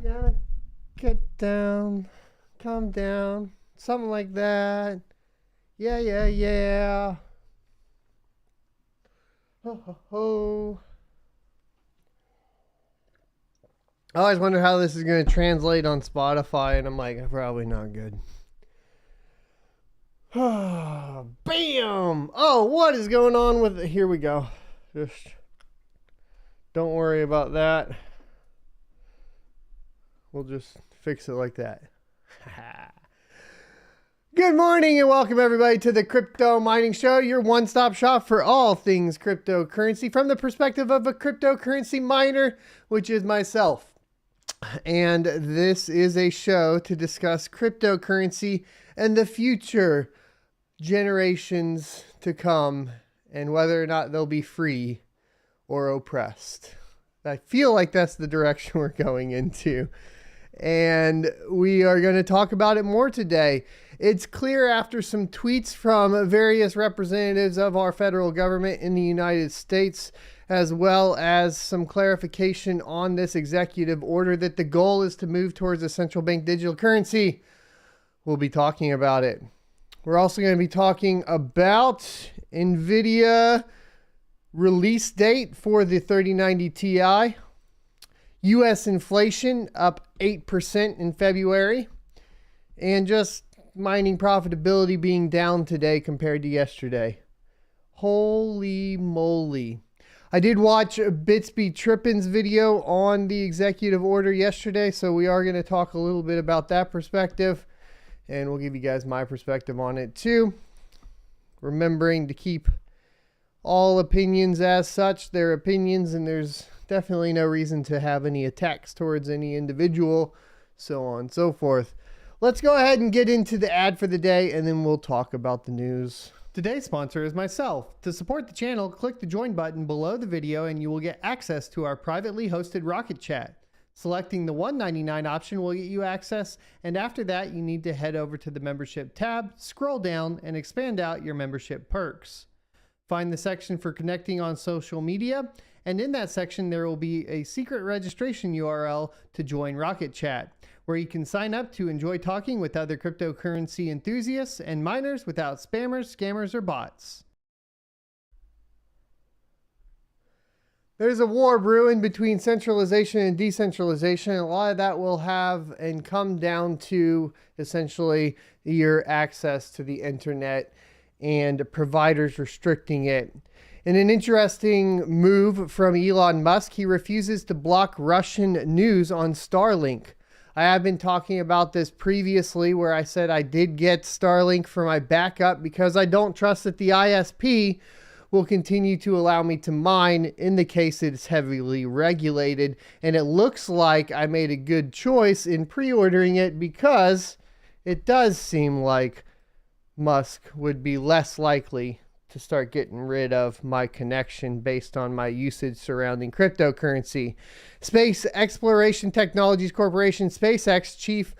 Gonna get down, calm down, something like that. Yeah, yeah, yeah. Ho, ho, ho. I always wonder how this is going to translate on Spotify, and I'm like, probably not good. Bam! Oh, what is going on with it? Here we go. Just don't worry about that. We'll just fix it like that. Good morning and welcome everybody to the Crypto Mining Show, your one-stop shop for all things cryptocurrency from the perspective of a cryptocurrency miner, which is myself. And this is a show to discuss cryptocurrency and the future generations to come and whether or not they'll be free or oppressed. I feel like that's the direction we're going into. And we are going to talk about it more today. It's clear after some tweets from various representatives of our federal government in the United States, as well as some clarification on this executive order, that the goal is to move towards a central bank digital currency. We'll be talking about it. We're also going to be talking about NVIDIA release date for the 3090 Ti. U.S. inflation up 8% in February. And just mining profitability being down today compared to yesterday. Holy moly. I did watch Bitsby Trippin's video on the executive order yesterday, so we are going to talk a little bit about that perspective. And we'll give you guys my perspective on it too. Remembering to keep all opinions as such. They're opinions, and there's definitely no reason to have any attacks towards any individual, so on and so forth. Let's go ahead and get into the ad for the day, and then we'll talk about the news. Today's sponsor is myself. To support the channel, click the join button below the video and you will get access to our privately hosted Rocket Chat. Selecting the $1.99 option will get you access, and after that you need to head over to the membership tab, scroll down, and expand out your membership perks. Find the section for connecting on social media, and in that section there will be a secret registration URL to join Rocket Chat, where you can sign up to enjoy talking with other cryptocurrency enthusiasts and miners without spammers, scammers, or bots. There's a war brewing between centralization and decentralization. A lot of that will have and come down to essentially your access to the internet and providers restricting it. In an interesting move from Elon Musk, he refuses to block Russian news on Starlink. I have been talking about this previously, where I said I did get Starlink for my backup because I don't trust that the ISP will continue to allow me to mine in the case it's heavily regulated. And it looks like I made a good choice in pre-ordering it, because it does seem like Musk would be less likely to start getting rid of my connection based on my usage surrounding cryptocurrency. Space Exploration Technologies Corporation, SpaceX chief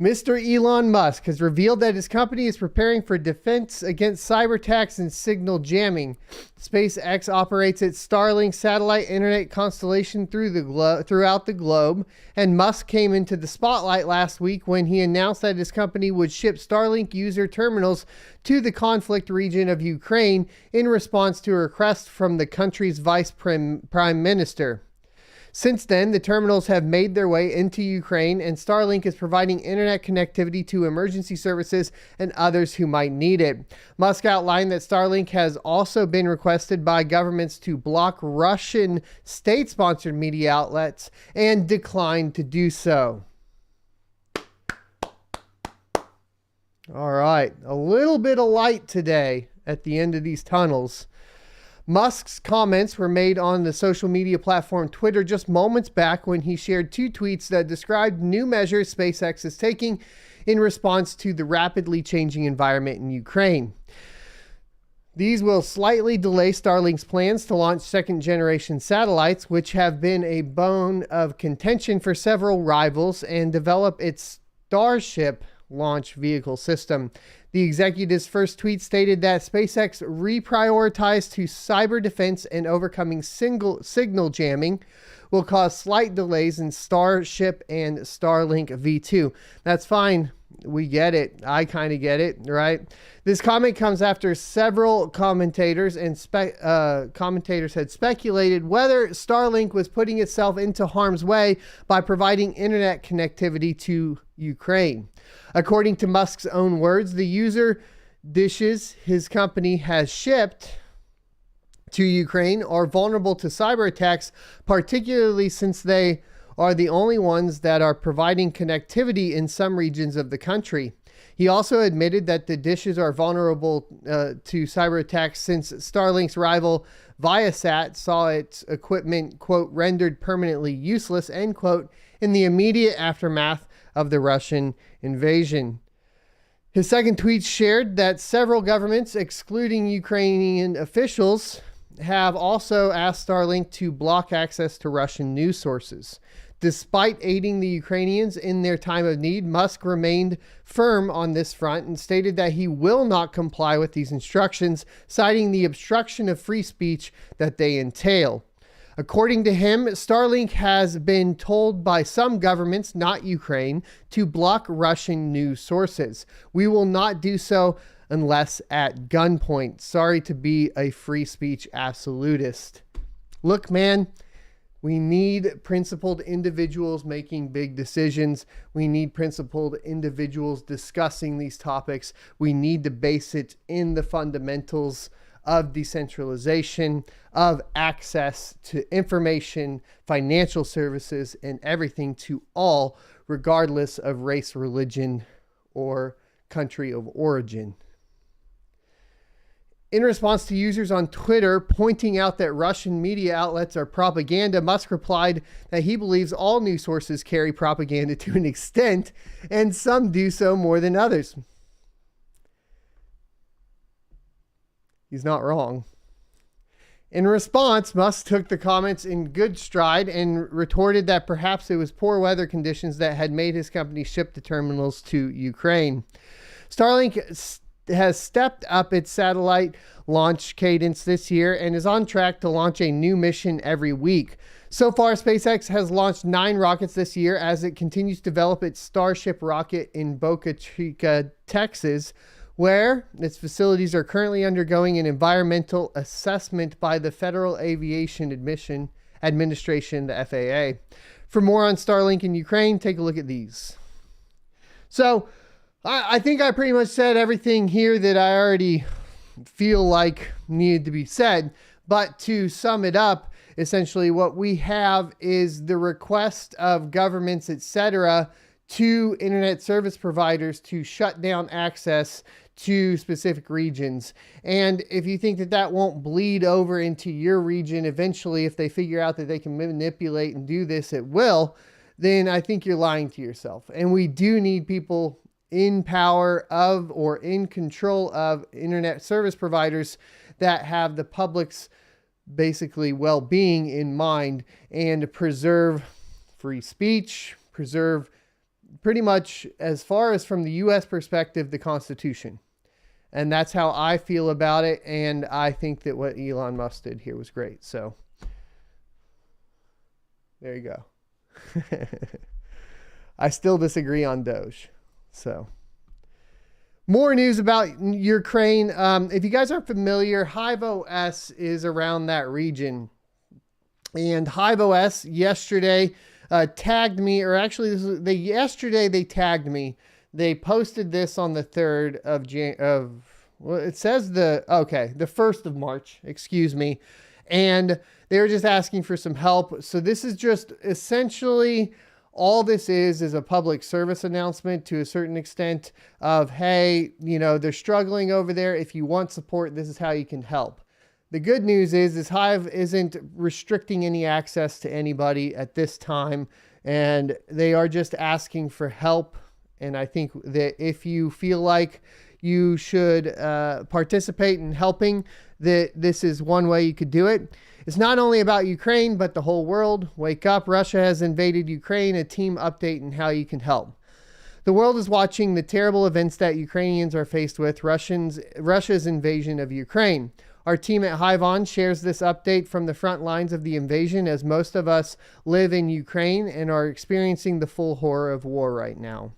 Mr. Elon Musk has revealed that his company is preparing for defense against cyber attacks and signal jamming. SpaceX operates its Starlink satellite internet constellation throughout the globe, and Musk came into the spotlight last week when he announced that his company would ship Starlink user terminals to the conflict region of Ukraine in response to a request from the country's vice prime minister. Since then, the terminals have made their way into Ukraine, and Starlink is providing internet connectivity to emergency services and others who might need it. Musk outlined that Starlink has also been requested by governments to block Russian state-sponsored media outlets and declined to do so. All right, a little bit of light today at the end of these tunnels. Musk's comments were made on the social media platform Twitter just moments back, when he shared two tweets that described new measures SpaceX is taking in response to the rapidly changing environment in Ukraine. These will slightly delay Starlink's plans to launch second-generation satellites, which have been a bone of contention for several rivals, and develop its Starship launch vehicle system. The executive's first tweet stated that SpaceX reprioritized to cyber defense and overcoming signal jamming will cause slight delays in Starship and Starlink V2. That's fine. We get it. I kind of get it, right? This comment comes after several commentators had speculated whether Starlink was putting itself into harm's way by providing internet connectivity to Ukraine. According to Musk's own words, the user dishes his company has shipped to Ukraine are vulnerable to cyber attacks, particularly since they are the only ones that are providing connectivity in some regions of the country. He also admitted that the dishes are vulnerable to cyber attacks since Starlink's rival Viasat saw its equipment, quote, rendered permanently useless, end quote, in the immediate aftermath of the Russian invasion. His second tweet shared that several governments, excluding Ukrainian officials, have also asked Starlink to block access to Russian news sources. Despite aiding the Ukrainians in their time of need, Musk remained firm on this front and stated that he will not comply with these instructions, citing the obstruction of free speech that they entail. According to him, Starlink has been told by some governments, not Ukraine, to block Russian news sources. We will not do so unless at gunpoint. Sorry to be a free speech absolutist. Look, man, we need principled individuals making big decisions. We need principled individuals discussing these topics. We need to base it in the fundamentals of decentralization, of access to information, financial services, and everything to all, regardless of race, religion, or country of origin. In response to users on Twitter pointing out that Russian media outlets are propaganda, Musk replied that he believes all news sources carry propaganda to an extent, and some do so more than others. He's not wrong. In response, Musk took the comments in good stride and retorted that perhaps it was poor weather conditions that had made his company ship the terminals to Ukraine. Starlink has stepped up its satellite launch cadence this year and is on track to launch a new mission every week. So far, SpaceX has launched 9 rockets this year as it continues to develop its Starship rocket in Boca Chica, Texas, where its facilities are currently undergoing an environmental assessment by the Federal Aviation Administration, the FAA. For more on Starlink in Ukraine, take a look at these. So, I think I pretty much said everything here that I already feel like needed to be said. But to sum it up, essentially what we have is the request of governments, etc., to internet service providers to shut down access to specific regions. And if you think that that won't bleed over into your region eventually, if they figure out that they can manipulate and do this at will, then I think you're lying to yourself. And we do need people in power of or in control of internet service providers that have the public's basically well-being in mind and preserve free speech, preserve pretty much, as far as from the U.S. perspective, the Constitution. And that's how I feel about it. And I think that what Elon Musk did here was great. So there you go. I still disagree on Doge. So more news about Ukraine. If you guys aren't familiar, HiveOS is around that region. And HiveOS yesterday tagged me, or actually yesterday they tagged me. They posted this on the 3rd of well, it says the 1st of March, excuse me. And they were just asking for some help. So this is just essentially all this is a public service announcement to a certain extent of, hey, you know, they're struggling over there. If you want support, this is how you can help. The good news is Hive isn't restricting any access to anybody at this time, and they are just asking for help. And I think that if you feel like you should participate in helping, that this is one way you could do it. It's not only about Ukraine, but the whole world. Wake up, Russia has invaded Ukraine, a team update and how you can help. The world is watching the terrible events that Ukrainians are faced with, Russia's invasion of Ukraine. Our team at Hivon shares this update from the front lines of the invasion, as most of us live in Ukraine and are experiencing the full horror of war right now.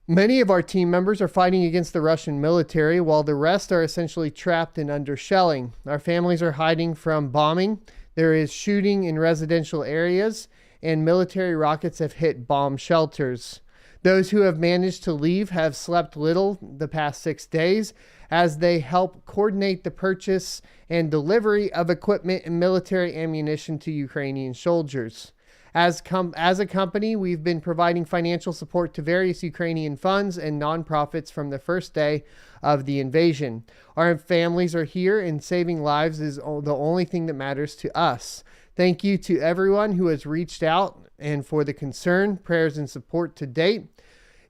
Many of our team members are fighting against the Russian military, while the rest are essentially trapped and under shelling. Our families are hiding from bombing. There is shooting in residential areas, and military rockets have hit bomb shelters. Those who have managed to leave have slept little the past 6 days as they help coordinate the purchase and delivery of equipment and military ammunition to Ukrainian soldiers. As a company, we've been providing financial support to various Ukrainian funds and nonprofits from the first day of the invasion. Our families are here, and saving lives is the only thing that matters to us. Thank you to everyone who has reached out and for the concern, prayers, and support to date.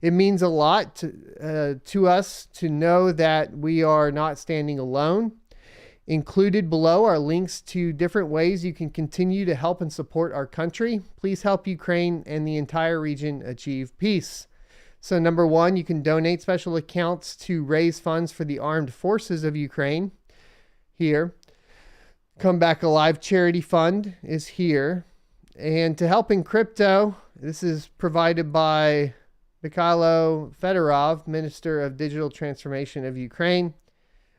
It means a lot to us to know that we are not standing alone. Included below are links to different ways you can continue to help and support our country. Please help Ukraine and the entire region achieve peace. So number one, you can donate special accounts to raise funds for the armed forces of Ukraine. Here. Come Back Alive Charity Fund is here. And to help in crypto, this is provided by Mikhailo Fedorov, Minister of Digital Transformation of Ukraine.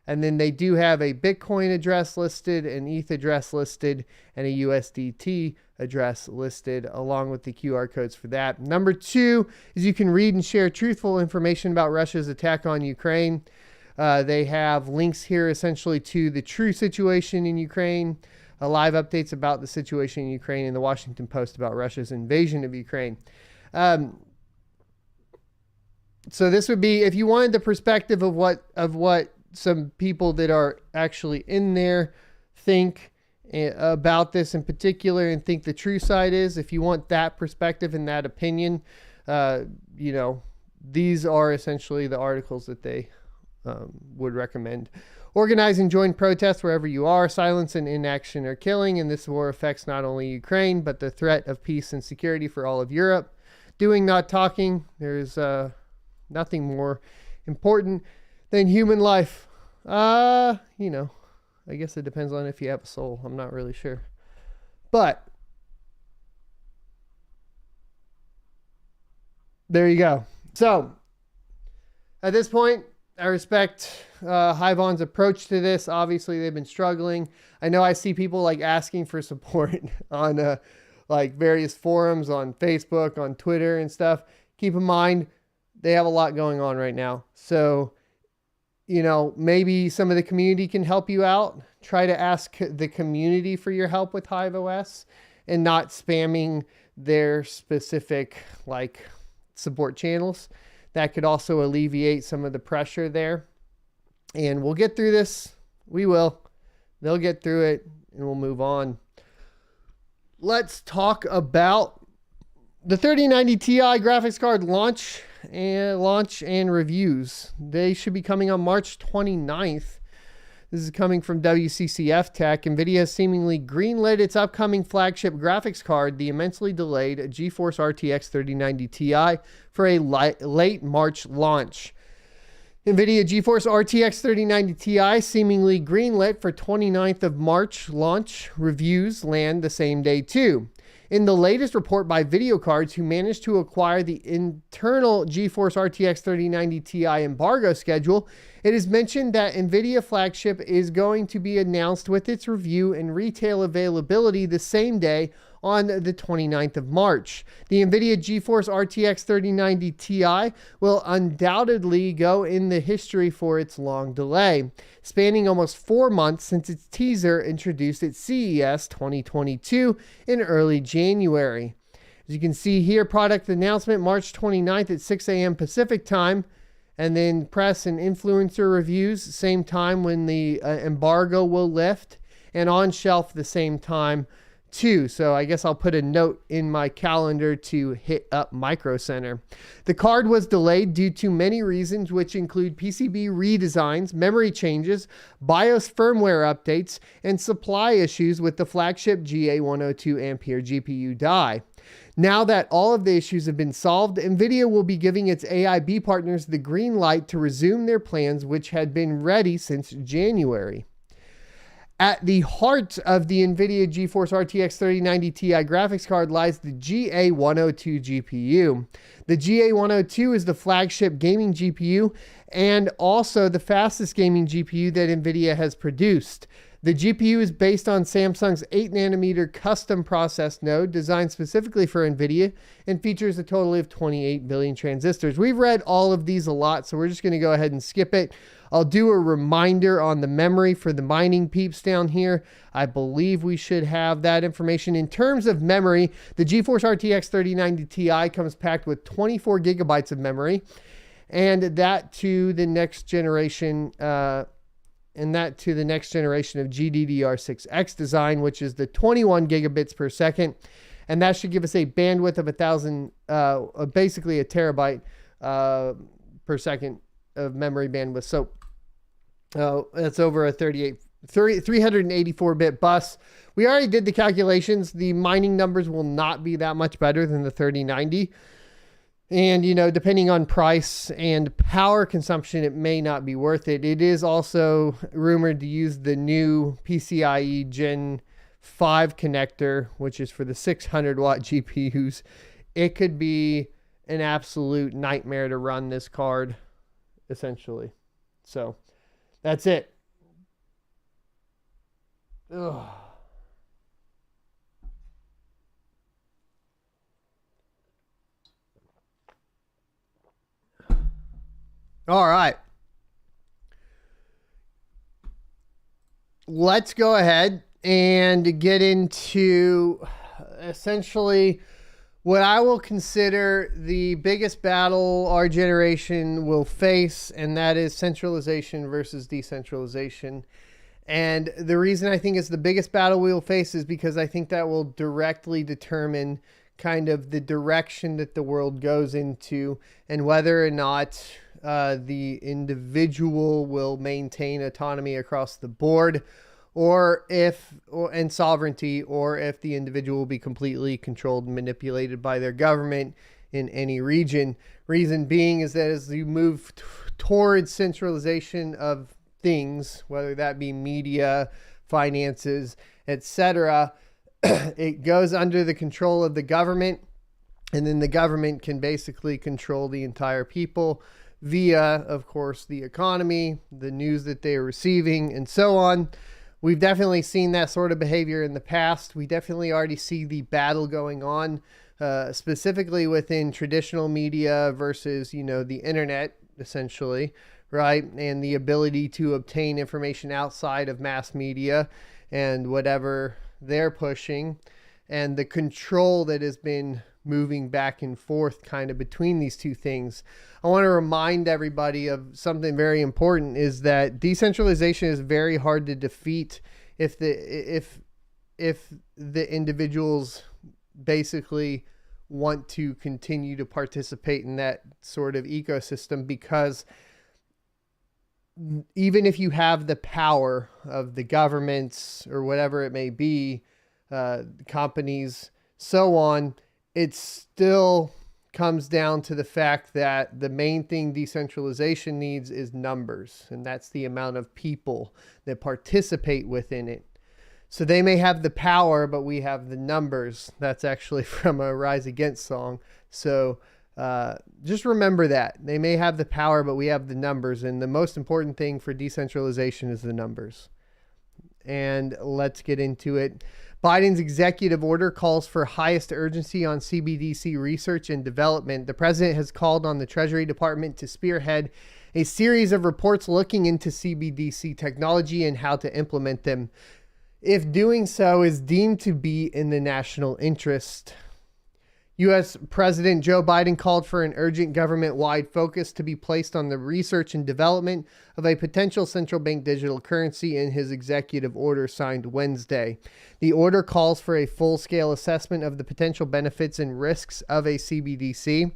And then they do have a Bitcoin address listed, an ETH address listed, and a USDT address listed, along with the QR codes for that. Number two is you can read and share truthful information about Russia's attack on Ukraine. They have links here essentially to the true situation in Ukraine, live updates about the situation in Ukraine, and the Washington Post about Russia's invasion of Ukraine. So this would be, if you wanted the perspective of what some people that are actually in there think about this in particular and think the true side is, if you want that perspective and that opinion, these are essentially the articles that they would recommend. Organize and join protests wherever you are. Silence and inaction are killing, and this war affects not only Ukraine, but the threat of peace and security for all of Europe. Doing, not talking. There's nothing more important than human life. I guess it depends on if you have a soul. I'm not really sure. But there you go. So at this point, I respect Hivon's approach to this. Obviously, they've been struggling. I know I see people asking for support on various forums on Facebook, on Twitter and stuff. Keep in mind, they have a lot going on right now. So, maybe some of the community can help you out. Try to ask the community for your help with HiveOS and not spamming their specific support channels. That could also alleviate some of the pressure there. And we'll get through this. We will. They'll get through it and we'll move on. Let's talk about the 3090 Ti graphics card launch and reviews. They should be coming on March 29th. This is coming from WCCF Tech. NVIDIA has seemingly greenlit its upcoming flagship graphics card, the immensely delayed GeForce RTX 3090 Ti, for a late March launch. NVIDIA GeForce RTX 3090 Ti seemingly greenlit for 29th of March launch. Reviews land the same day too. In the latest report by Video Cards, who managed to acquire the internal GeForce RTX 3090 Ti embargo schedule, it is mentioned that NVIDIA flagship is going to be announced with its review and retail availability the same day on the 29th of March. The NVIDIA GeForce RTX 3090 Ti will undoubtedly go in the history for its long delay, spanning almost 4 months since its teaser introduced at CES 2022 in early January. As you can see here, product announcement March 29th at 6 a.m. Pacific time, and then press and influencer reviews same time when the embargo will lift, and on shelf the same time too. So I guess I'll put a note in my calendar to hit up Micro Center. The card was delayed due to many reasons, which include PCB redesigns, memory changes, BIOS firmware updates, and supply issues with the flagship GA102 Ampere GPU die. Now that all of the issues have been solved, NVIDIA will be giving its AIB partners the green light to resume their plans, which had been ready since January. At the heart of the NVIDIA GeForce RTX 3090 Ti graphics card lies the GA102 GPU. The GA102 is the flagship gaming GPU and also the fastest gaming GPU that NVIDIA has produced. The GPU is based on Samsung's 8nm custom process node designed specifically for NVIDIA and features a total of 28 billion transistors. We've read all of these a lot, so we're just going to go ahead and skip it. I'll do a reminder on the memory for the mining peeps down here. I believe we should have that information. In terms of memory, the GeForce RTX 3090 Ti comes packed with 24 gigabytes of memory, and that to the next generation of GDDR6X design, which is the 21 gigabits per second. And that should give us a bandwidth of basically a terabyte per second of memory bandwidth. So that's over a 384-bit bus. We already did the calculations. The mining numbers will not be that much better than the 3090. And, you know, depending on price and power consumption, it may not be worth it. It is also rumored to use the new PCIe Gen 5 connector, which is for the 600-watt GPUs. It could be an absolute nightmare to run this card, essentially. So, that's it. Ugh. All right. Let's go ahead and get into essentially what I will consider the biggest battle our generation will face, and that is centralization versus decentralization. And the reason I think it's the biggest battle we will face is because I think that will directly determine kind of the direction that the world goes into and whether or not the individual will maintain autonomy across the board, and sovereignty, or if the individual will be completely controlled and manipulated by their government in any region. Reason being is that as you move towards centralization of things, whether that be media, finances, etc., it goes under the control of the government, and then the government can basically control the entire people via, of course, the economy, the news that they are receiving, and so on. We've definitely seen that sort of behavior in the past. We definitely already see the battle going on, specifically within traditional media versus, you know, the internet, essentially, right? And the ability to obtain information outside of mass media and whatever they're pushing, and the control that has been moving back and forth kind of between these two things. I want to remind everybody of something very important, is that decentralization is very hard to defeat if the individuals basically want to continue to participate in that sort of ecosystem, because even if you have the power of the governments or whatever it may be, companies, so on, it still comes down to the fact that the main thing decentralization needs is numbers, and that's the amount of people that participate within it. So they may have the power, but we have the numbers. That's actually from a Rise Against song. So just remember that. They may have the power, but we have the numbers, and the most important thing for decentralization is the numbers. And let's get into it. Biden's executive order calls for highest urgency on CBDC research and development. The president has called on the Treasury Department to spearhead a series of reports looking into CBDC technology and how to implement them, if doing so is deemed to be in the national interest. U.S. President Joe Biden called for an urgent government-wide focus to be placed on the research and development of a potential central bank digital currency in his executive order signed Wednesday. The order calls for a full-scale assessment of the potential benefits and risks of a CBDC,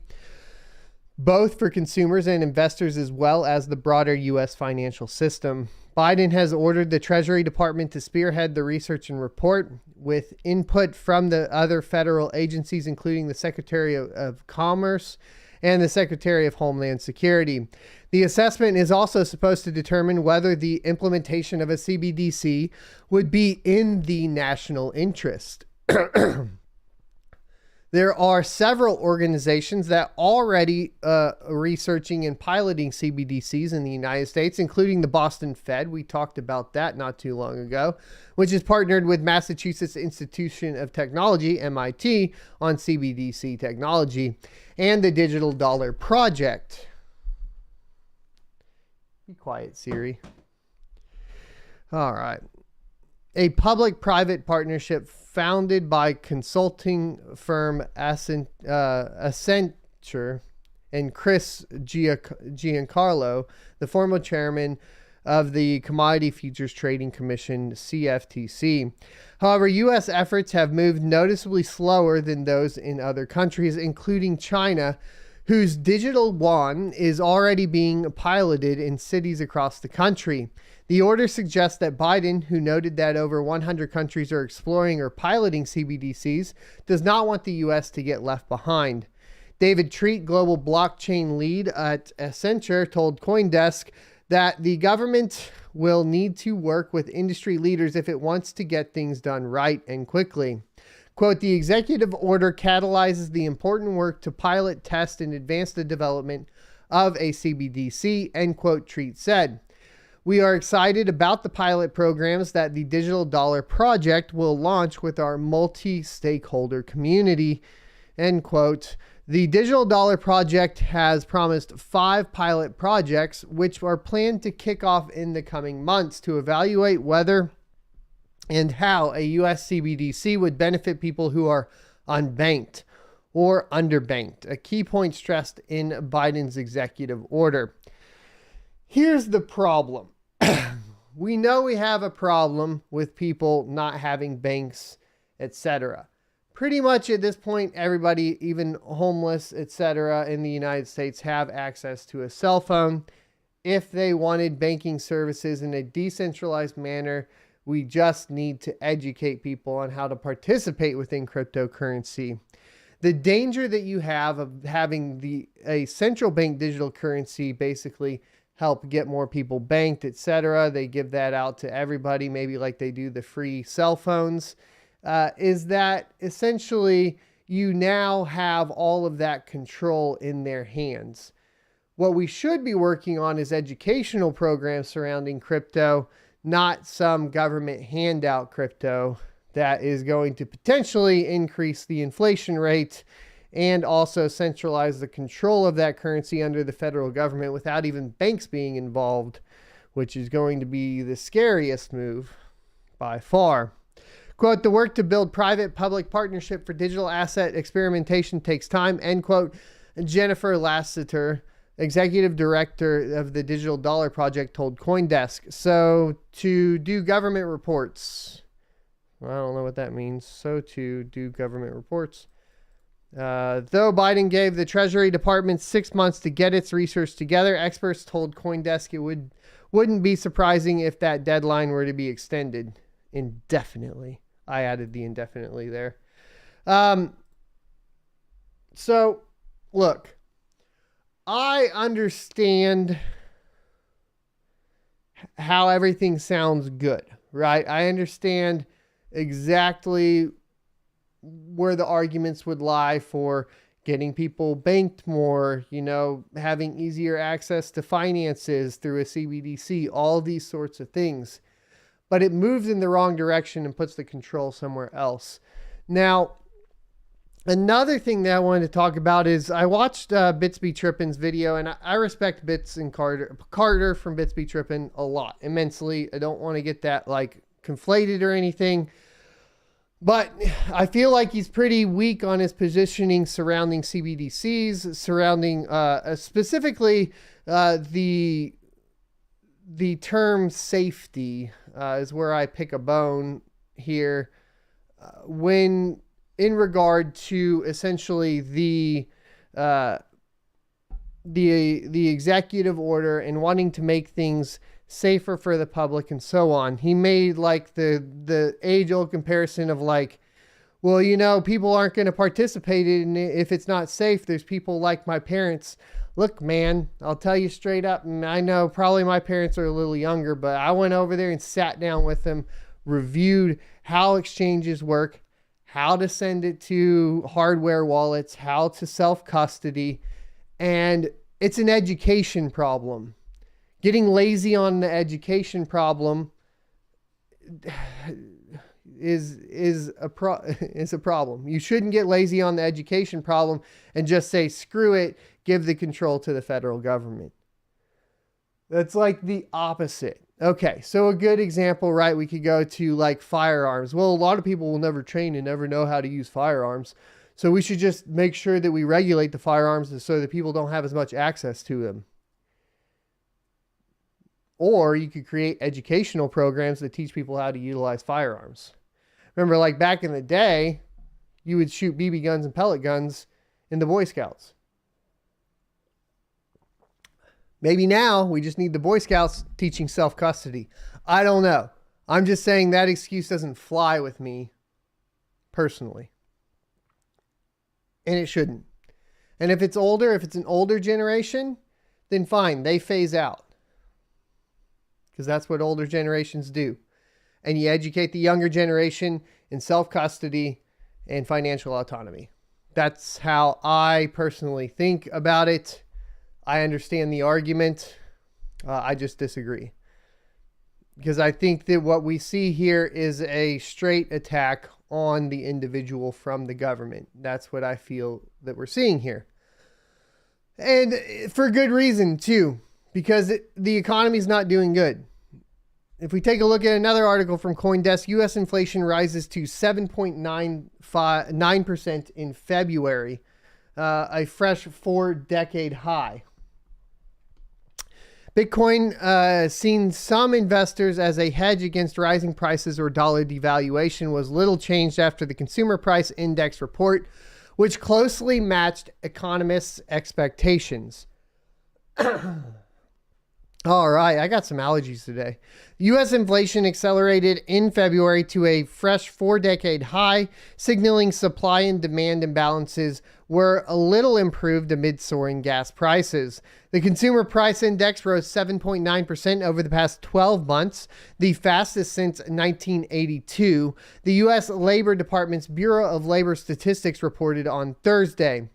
both for consumers and investors as well as the broader U.S. financial system. Biden has ordered the Treasury Department to spearhead the research and report with input from the other federal agencies, including the Secretary of Commerce and the Secretary of Homeland Security. The assessment is also supposed to determine whether the implementation of a CBDC would be in the national interest. There are several organizations that already researching and piloting CBDCs in the United States, including the Boston Fed. We talked about that not too long ago, which is partnered with Massachusetts Institute of Technology, MIT, on CBDC technology, and the Digital Dollar Project. Be quiet, Siri. All right. A public-private partnership founded by consulting firm Accenture and Chris Giancarlo, the former chairman of the Commodity Futures Trading Commission, CFTC. However, U.S. efforts have moved noticeably slower than those in other countries, including China, whose digital yuan is already being piloted in cities across the country. The order suggests that Biden, who noted that over 100 countries are exploring or piloting CBDCs, does not want the U.S. to get left behind. David Treat, global blockchain lead at Accenture, told CoinDesk that the government will need to work with industry leaders if it wants to get things done right and quickly. Quote, the executive order catalyzes the important work to pilot, test, and advance the development of a CBDC, end quote, Treat said. We are excited about the pilot programs that the Digital Dollar Project will launch with our multi-stakeholder community, end quote. The Digital Dollar Project has promised 5 pilot projects, which are planned to kick off in the coming months to evaluate whether and how a US CBDC would benefit people who are unbanked or underbanked, a key point stressed in Biden's executive order. Here's the problem. We know we have a problem with people not having banks, etc. Pretty much at this point, everybody, even homeless, etc., in the United States have access to a cell phone. If they wanted banking services in a decentralized manner, we just need to educate people on how to participate within cryptocurrency. The danger that you have of having a central bank digital currency basically help get more people banked, etc. They give that out to everybody, maybe like they do the free cell phones, is that essentially you now have all of that control in their hands. What we should be working on is educational programs surrounding crypto, not some government handout crypto that is going to potentially increase the inflation rate and also centralize the control of that currency under the federal government without even banks being involved, which is going to be the scariest move by far. Quote, the work to build private-public partnership for digital asset experimentation takes time, end quote. Jennifer Lassiter, executive director of the Digital Dollar Project, told CoinDesk. So to do government reports, I don't know what that means. So to do government reports. Though Biden gave the Treasury Department 6 months to get its research together, experts told CoinDesk it wouldn't be surprising if that deadline were to be extended indefinitely. I added the indefinitely there. So, look, I understand how everything sounds good, right? I understand exactly where the arguments would lie for getting people banked more, having easier access to finances through a CBDC, all these sorts of things. But it moves in the wrong direction and puts the control somewhere else. Now, another thing that I wanted to talk about is I watched Bits Be Trippin's video, and I respect Bits and Carter from Bits Be Trippin a lot, immensely. I don't want to get that conflated or anything. But I feel like he's pretty weak on his positioning surrounding CBDCs, surrounding specifically the term safety is where I pick a bone here. When in regard to essentially the executive order and wanting to make things safer for the public and so on. He made like the age-old comparison of like, well, you know, people aren't going to participate in it if it's not safe. There's people like my parents. Look, man, I'll tell you straight up, and I know probably my parents are a little younger, but I went over there and sat down with them, reviewed how exchanges work, how to send it to hardware wallets, how to self-custody, and it's an education problem. Getting lazy on the education problem is a problem. You shouldn't get lazy on the education problem and just say, screw it, give the control to the federal government. That's like the opposite. Okay, so a good example, right? We could go to like firearms. Well, a lot of people will never train and never know how to use firearms. So we should just make sure that we regulate the firearms so that people don't have as much access to them. Or you could create educational programs that teach people how to utilize firearms. Remember, like back in the day, you would shoot BB guns and pellet guns in the Boy Scouts. Maybe now we just need the Boy Scouts teaching self-custody. I don't know. I'm just saying that excuse doesn't fly with me personally. And it shouldn't. And if it's older, if it's an older generation, then fine, they phase out. Because that's what older generations do. And you educate the younger generation in self-custody and financial autonomy. That's how I personally think about it. I understand the argument. I just disagree. Because I think that what we see here is a straight attack on the individual from the government. That's what I feel that we're seeing here. And for good reason, too. Because the economy is not doing good. If we take a look at another article from CoinDesk, U.S. inflation rises to 7.9% in February, a fresh 4-decade high. Bitcoin, seen some investors as a hedge against rising prices or dollar devaluation, was little changed after the Consumer Price Index report, which closely matched economists' expectations. All right, I got some allergies today. U.S. inflation accelerated in February to a fresh 4-decade high, signaling supply and demand imbalances were a little improved amid soaring gas prices. The Consumer Price Index rose 7.9% over the past 12 months, the fastest since 1982. The U.S. Labor Department's Bureau of Labor Statistics reported on Thursday.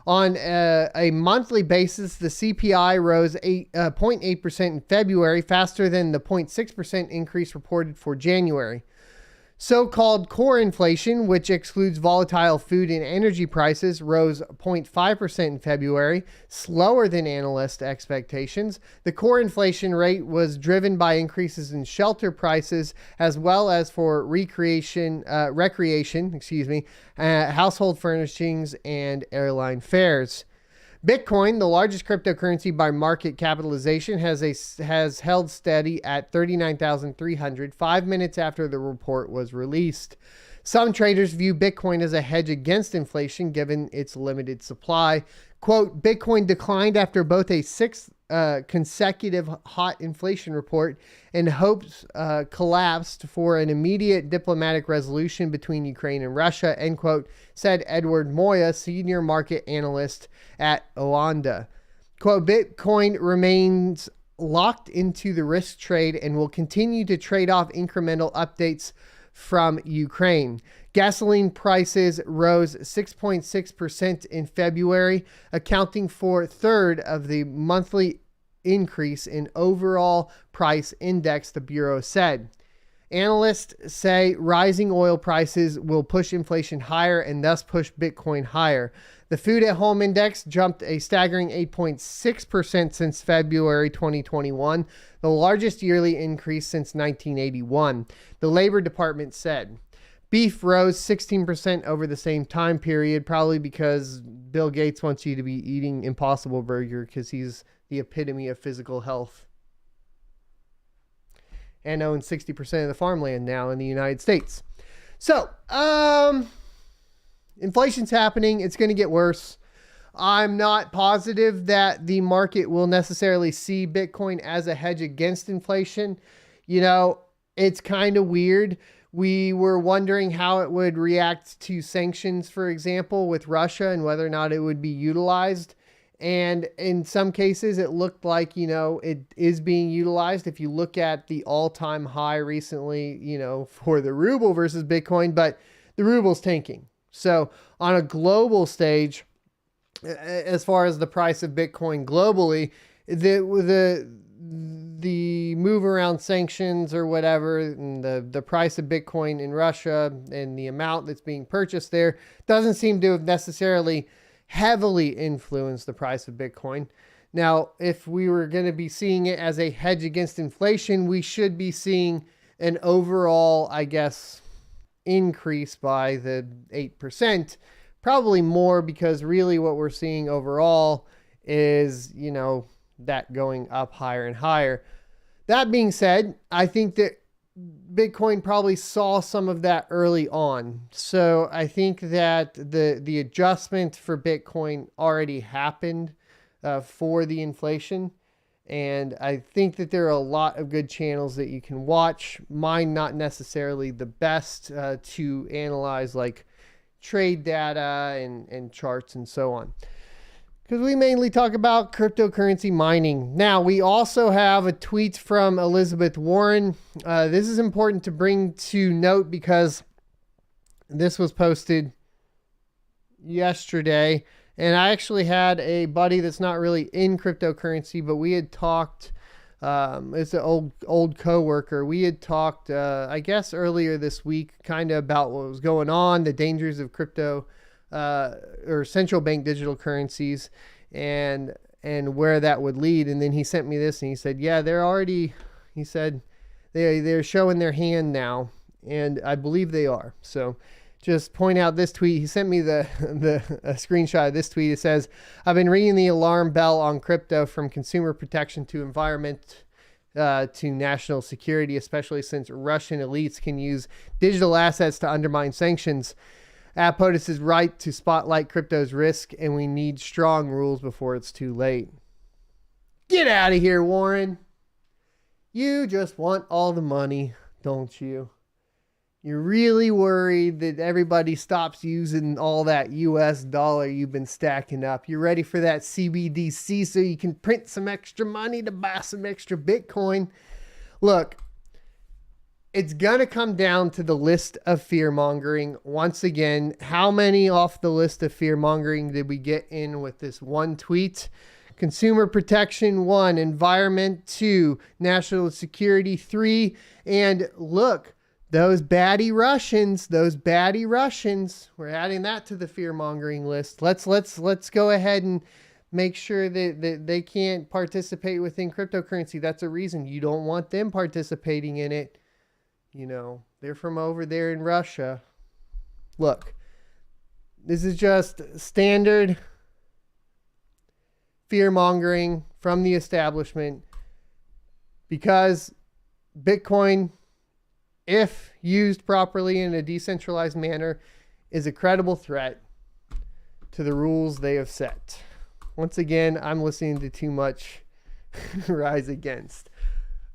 On a monthly basis, the CPI rose 0.8% in February, faster than the 0.6% increase reported for January. So-called core inflation, which excludes volatile food and energy prices, rose 0.5% in February, slower than analyst expectations. The core inflation rate was driven by increases in shelter prices as well as for recreation, household furnishings, and airline fares. Bitcoin, the largest cryptocurrency by market capitalization, has held steady at 39,300 5 minutes after the report was released. Some traders view Bitcoin as a hedge against inflation given its limited supply. Quote, Bitcoin declined after both a sixth consecutive hot inflation report and hopes collapsed for an immediate diplomatic resolution between Ukraine and Russia, end quote, said Edward Moya, senior market analyst at Oanda. Quote, Bitcoin remains locked into the risk trade and will continue to trade off incremental updates from Ukraine. Gasoline prices rose 6.6% in February, accounting for a third of the monthly increase in overall price index, the Bureau said. Analysts say rising oil prices will push inflation higher and thus push Bitcoin higher. The Food at Home Index jumped a staggering 8.6% since February 2021, the largest yearly increase since 1981, the Labor Department said. Beef rose 16% over the same time period, probably because Bill Gates wants you to be eating Impossible Burger because he's the epitome of physical health and owns 60% of the farmland now in the United States. So, inflation's happening. It's going to get worse. I'm not positive that the market will necessarily see Bitcoin as a hedge against inflation. You know, it's kind of weird. We were wondering how it would react to sanctions, for example, with Russia and whether or not it would be utilized. And in some cases, it looked like, you know, it is being utilized. If you look at the all-time high recently, you know, for the ruble versus Bitcoin, but the ruble's tanking. So on a global stage, as far as the price of Bitcoin globally, the move around sanctions or whatever, and the price of Bitcoin in Russia and the amount that's being purchased there doesn't seem to have necessarily heavily influenced the price of Bitcoin. Now, if we were going to be seeing it as a hedge against inflation, we should be seeing an overall, I guess, increase by the 8%. Probably more, because really what we're seeing overall is, you know, that going up higher and higher. That being said, I think that Bitcoin probably saw some of that early on. So I think that the adjustment for Bitcoin already happened for the inflation. And I think that there are a lot of good channels that you can watch. Mine not necessarily the best to analyze, like trade data and charts and so on, because we mainly talk about cryptocurrency mining. Now, we also have a tweet from Elizabeth Warren. This is important to bring to note because this was posted yesterday, and I actually had a buddy that's not really in cryptocurrency, but we had talked. It's an old coworker. We had talked, I guess, earlier this week, kind of about what was going on, the dangers of crypto or central bank digital currencies, and where that would lead. And then he sent me this, and he said, "Yeah, he said they're showing their hand now," and I believe they are. So just point out this tweet. He sent me a screenshot of this tweet. It says, "I've been ringing the alarm bell on crypto, from consumer protection to environment to national security, especially since Russian elites can use digital assets to undermine sanctions. POTUS is right to spotlight crypto's risk, and we need strong rules before it's too late." Get out of here, Warren. You just want all the money, don't you? You're really worried that everybody stops using all that US dollar you've been stacking up. You're ready for that CBDC so you can print some extra money to buy some extra Bitcoin. Look, it's going to come down to the list of fear-mongering. Once again, how many off the list of fear-mongering did we get in with this one tweet? Consumer protection, 1. Environment, 2. National security, 3. And look, those baddie Russians, we're adding that to the fear-mongering list. Let's go ahead and make sure that they can't participate within cryptocurrency. That's a reason you don't want them participating in it. You know, they're from over there in Russia. Look, this is just standard fear-mongering from the establishment, because Bitcoin, if used properly in a decentralized manner, is a credible threat to the rules they have set. Once again, I'm listening to too much Rise Against.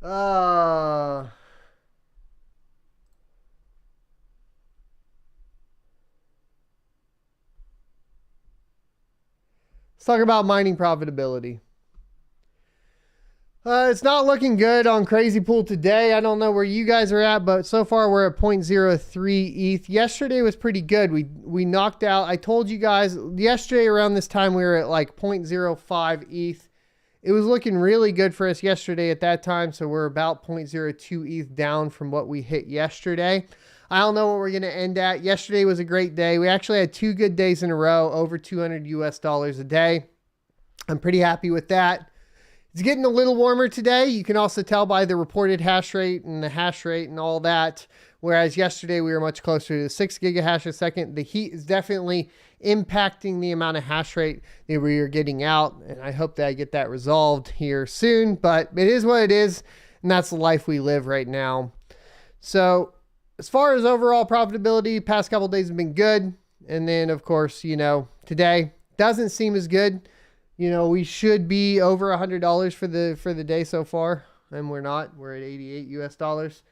Let's talk about mining profitability. It's not looking good on Crazy Pool today. I don't know where you guys are at, but so far we're at 0.03 ETH. Yesterday was pretty good. We knocked out, I told you guys, yesterday around this time we were at like 0.05 ETH. It was looking really good for us yesterday at that time, so we're about 0.02 ETH down from what we hit yesterday. I don't know what we're going to end at. Yesterday was a great day. We actually had 2 good days in a row, over $200 a day. I'm pretty happy with that. It's getting a little warmer today. You can also tell by the reported hash rate and the hash rate and all that. Whereas yesterday we were much closer to 6 gigahash a second. The heat is definitely impacting the amount of hash rate that we are getting out. And I hope that I get that resolved here soon, but it is what it is. And that's the life we live right now. So as far as overall profitability, past couple of days have been good. And then of course, you know, today doesn't seem as good. You know, we should be over $100 for the day so far. And we're not. We're at 88 US dollars.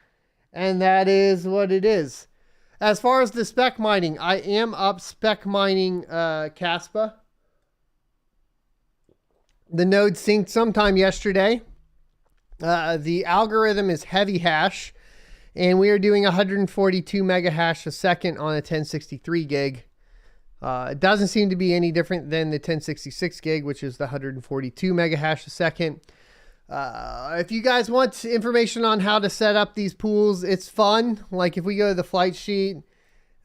And that is what it is. As far as the spec mining, I am up spec mining Caspa. The node synced sometime yesterday. The algorithm is heavy hash. And we are doing 142 mega hash a second on a 1063 gig. It doesn't seem to be any different than the 1066 gig, which is the 142 mega hash a second. If you guys want information on how to set up these pools, it's fun. Like if we go to the flight sheet,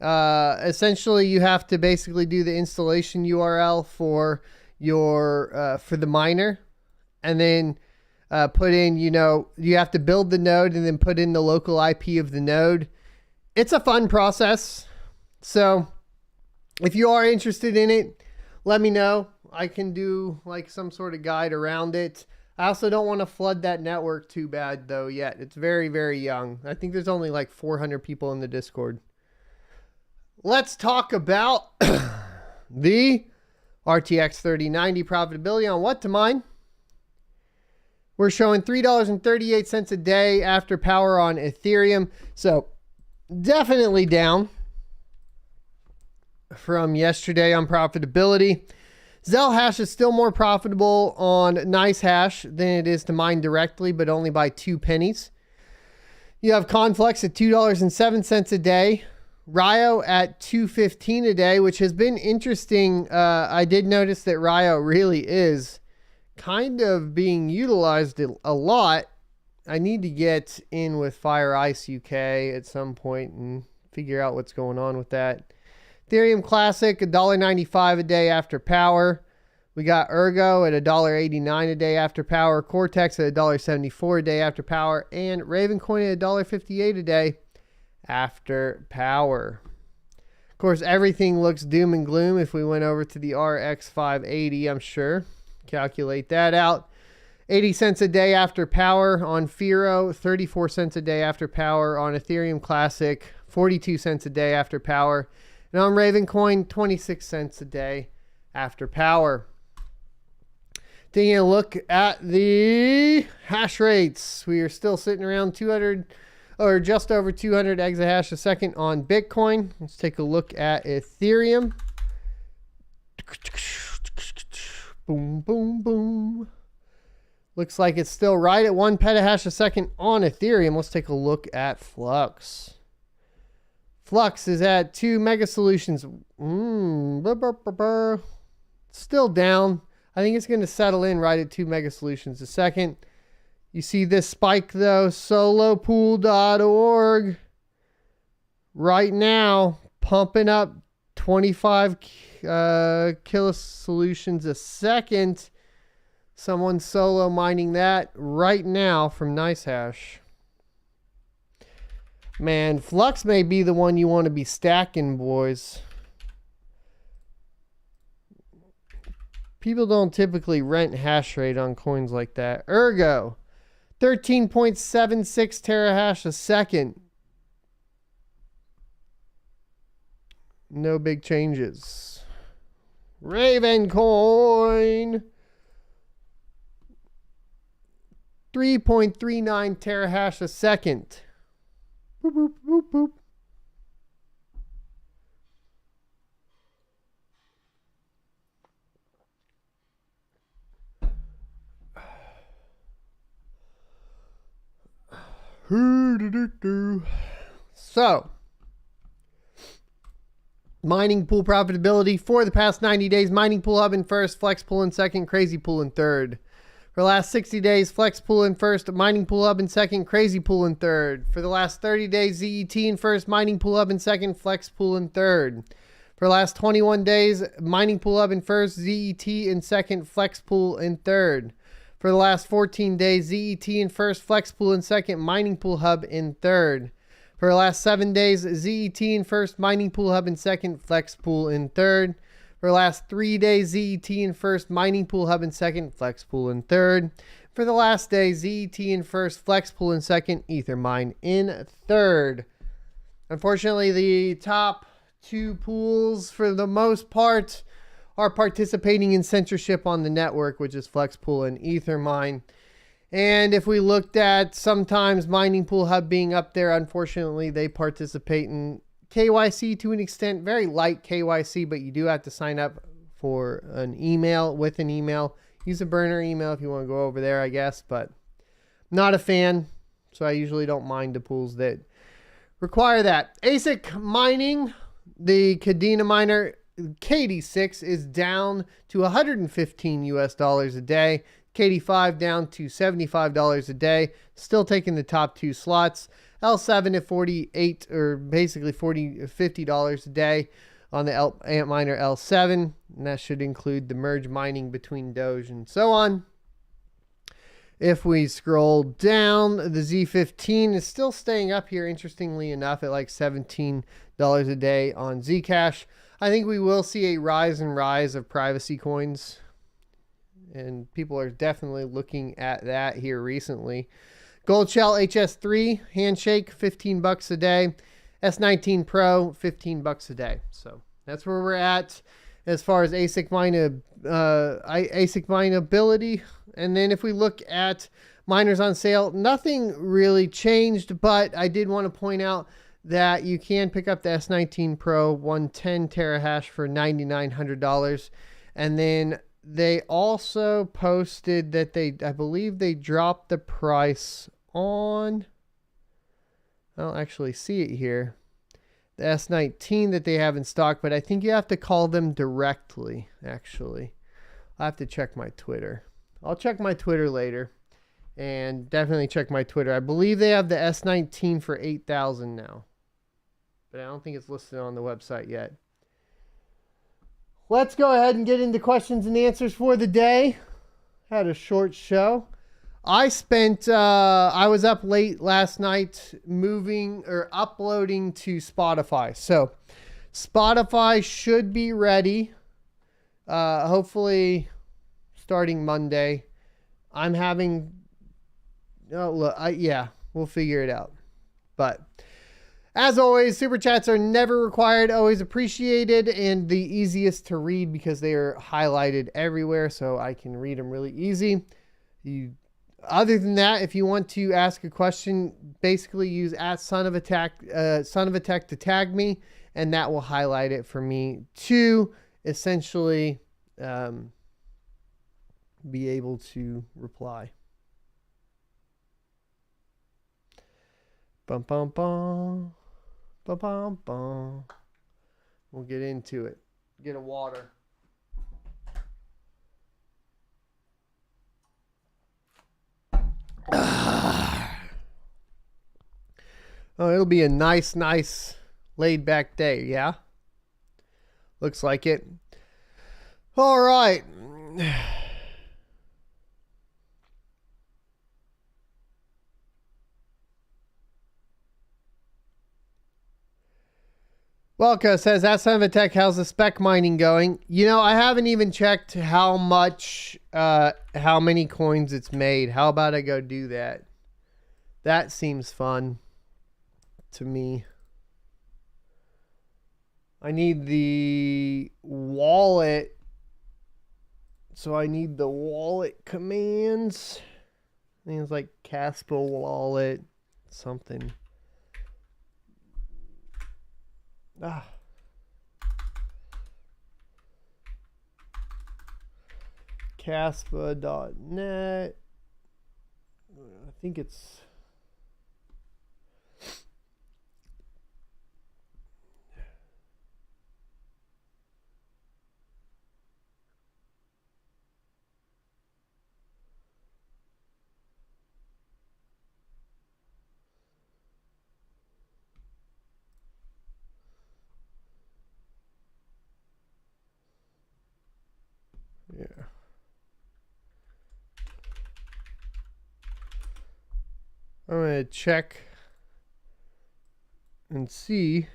essentially you have to basically do the installation URL for your, for the miner, and then, put in, you know, you have to build the node and then put in the local IP of the node. It's a fun process. So if you are interested in it, let me know. I can do like some sort of guide around it. I also don't want to flood that network too bad though yet. It's very, very young. I think there's only like 400 people in the Discord. Let's talk about the RTX 3090 profitability on what to mine. We're showing $3.38 a day after power on Ethereum. So definitely down from yesterday on profitability. Zell hash is still more profitable on NiceHash than it is to mine directly, but only by 2 pennies. You have Conflux at $2.07 a day. Ryo at $2.15 a day, which has been interesting. I did notice that Ryo really is kind of being utilized a lot. I need to get in with Fire Ice UK at some point and figure out what's going on with that. Ethereum Classic, $1.95 a day after power. We got Ergo at $1.89 a day after power. Cortex at $1.74 a day after power. And Ravencoin at $1.58 a day after power. Of course, everything looks doom and gloom if we went over to the RX 580, I'm sure. Calculate that out. 80 cents a day after power on Firo. 34 cents a day after power on Ethereum Classic. 42 cents a day after power. And on Ravencoin, 26 cents a day after power. Taking a look at the hash rates. We are still sitting around 200 or just over 200 exahash a second on Bitcoin. Let's take a look at Ethereum. Boom, boom, boom. Looks like it's still right at 1 petahash a second on Ethereum. Let's take a look at Flux. Flux is at 2 mega solutions. Still down. I think it's going to settle in right at 2 mega solutions a second. You see this spike though, solopool.org. Right now, pumping up 25 kilosolutions a second. Someone's solo mining that right now from NiceHash. Man, Flux may be the one you want to be stacking, boys. People don't typically rent hash rate on coins like that. Ergo, 13.76 terahash a second. No big changes. Ravencoin, 3.39 terahash a second. Boop, boop, boop, boop. So, mining pool profitability for the past 90 days. Mining pool hub in first, flex pool in second, crazy pool in third. For the last 60 days, flex pool in first, mining pool hub in second, crazy pool in third. For the last 30 days, ZET in first, mining pool hub in second, flex pool in third. For the last 21 days, mining pool hub in first, ZET in second, flex pool in third. For the last 14 days, ZET in first, flex pool in second, mining pool hub in third. For the last 7 days, ZET in first, mining pool hub in second, flex pool in third. For the last 3 days, ZET in first, mining pool hub in second, flex pool in third. For the last day, ZET in first, flex pool in second, Ethermine in third. Unfortunately, the top two pools, for the most part, are participating in censorship on the network, which is flex pool and Ethermine. And if we looked at sometimes mining pool hub being up there, unfortunately, they participate in KYC to an extent, very light KYC, but you do have to sign up for an email with an email. Use a burner email if you want to go over there, I guess, but not a fan. So I usually don't mind the pools that require that. ASIC mining, the Kadena miner KD6 is down to $115 US a day. KD5 down to $75 a day, still taking the top two slots. L7 at 48 or basically $50 a day on the Antminer L7, and that should include the merge mining between Doge and so on. If we scroll down, the Z15 is still staying up here, interestingly enough, at like $17 a day on Zcash. I think we will see a rise of privacy coins, and people are definitely looking at that here recently. Gold Shell HS3 handshake, $15 a day. S19 Pro, $15 a day. So that's where we're at as far as ASIC mineability. And then if we look at miners on sale, nothing really changed, but I did want to point out that you can pick up the S19 Pro 110 terahash for $9,900. And then they also posted that I believe they dropped the price on, I don't actually see it here, the S19 that they have in stock, but I think you have to call them directly, actually. I'll have to check my Twitter. I'll check my Twitter later, and definitely check my Twitter. I believe they have the S19 for $8,000 now, but I don't think it's listed on the website yet. Let's go ahead and get into questions and answers for the day. Had a short show. I was up late last night uploading to Spotify. So Spotify should be ready. Hopefully starting Monday. We'll figure it out. But as always, super chats are never required, always appreciated, and the easiest to read because they are highlighted everywhere, so I can read them really easy. Other than that, if you want to ask a question, basically use @SonOfATech to tag me, and that will highlight it for me to essentially be able to reply. Bum bum bum. Ba-bum, bum. We'll get into it. Get a water. Oh, it'll be a nice laid back day, yeah? Looks like it. All right. Welka says, @SonOfATech, how's the spec mining going? You know, I haven't even checked how many coins it's made. How about I go do that? That seems fun to me. I need the wallet. So I need the wallet commands. Things like Casper wallet, something. Caspa.net. I think it's yeah. I'm going to check and see.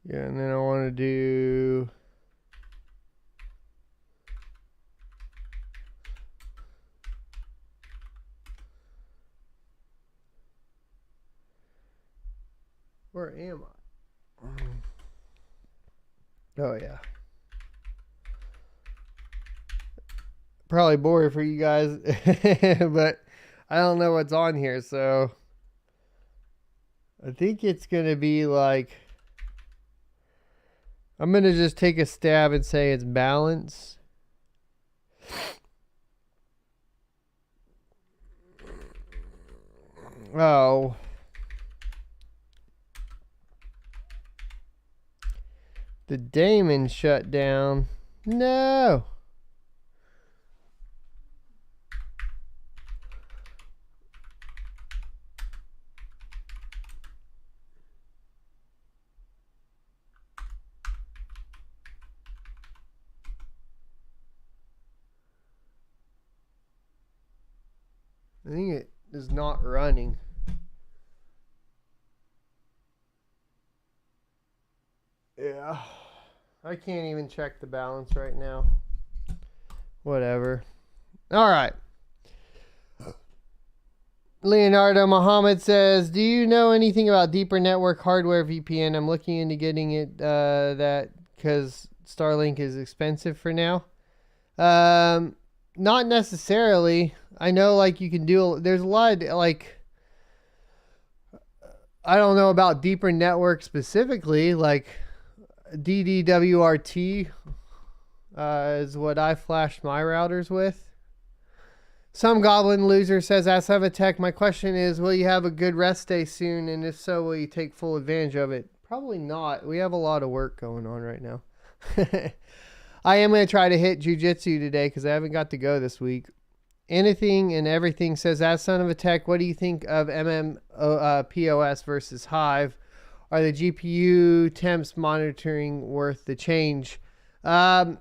Yeah, and then I want to do where am I? Oh yeah. Probably boring for you guys, but I don't know what's on here, so I think it's gonna be like, I'm gonna just take a stab and say it's balance. Oh. The daemon shut down. No. I think it is not running. Yeah. I can't even check the balance right now. Whatever. All right. Leonardo Muhammad says, do you know anything about deeper network hardware VPN? I'm looking into getting it that because Starlink is expensive for now. Not necessarily. I know like you can do, there's a lot of like, I don't know about deeper network specifically, like DDWRT is what I flashed my routers with. Some goblin loser says, ask Tech, my question is, will you have a good rest day soon? And if so, will you take full advantage of it? Probably not. We have a lot of work going on right now. I am going to try to hit jujitsu today because I haven't got to go this week. Anything and everything says, ask Tech, what do you think of POS versus Hive? Are the GPU temps monitoring worth the change? I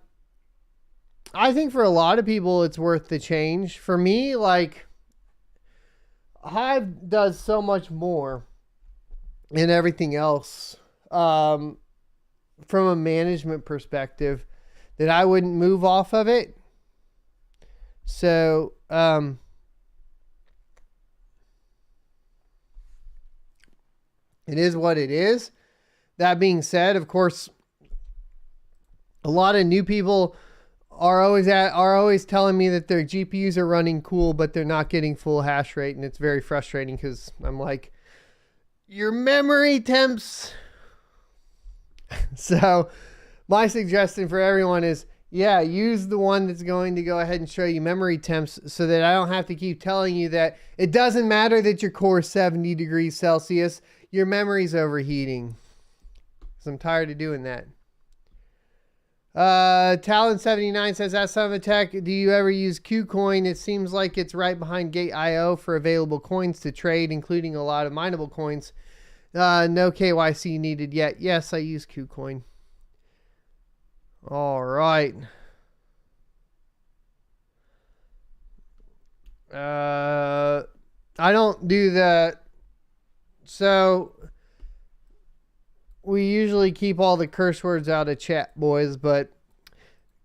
think for a lot of people, it's worth the change. For me, like, Hive does so much more than everything else from a management perspective that I wouldn't move off of it. So, it is what it is. That being said, of course, a lot of new people are always telling me that their GPUs are running cool, but they're not getting full hash rate, and it's very frustrating because I'm like, your memory temps. So my suggestion for everyone is, yeah, use the one that's going to go ahead and show you memory temps so that I don't have to keep telling you that it doesn't matter that your core is 70 degrees Celsius, your memory's overheating. Because I'm tired of doing that. Talon79 says, ask Tech, do you ever use KuCoin? It seems like it's right behind Gate.io for available coins to trade, including a lot of mineable coins. No KYC needed yet. Yes, I use KuCoin. All right. I don't do that. So we usually keep all the curse words out of chat, boys, but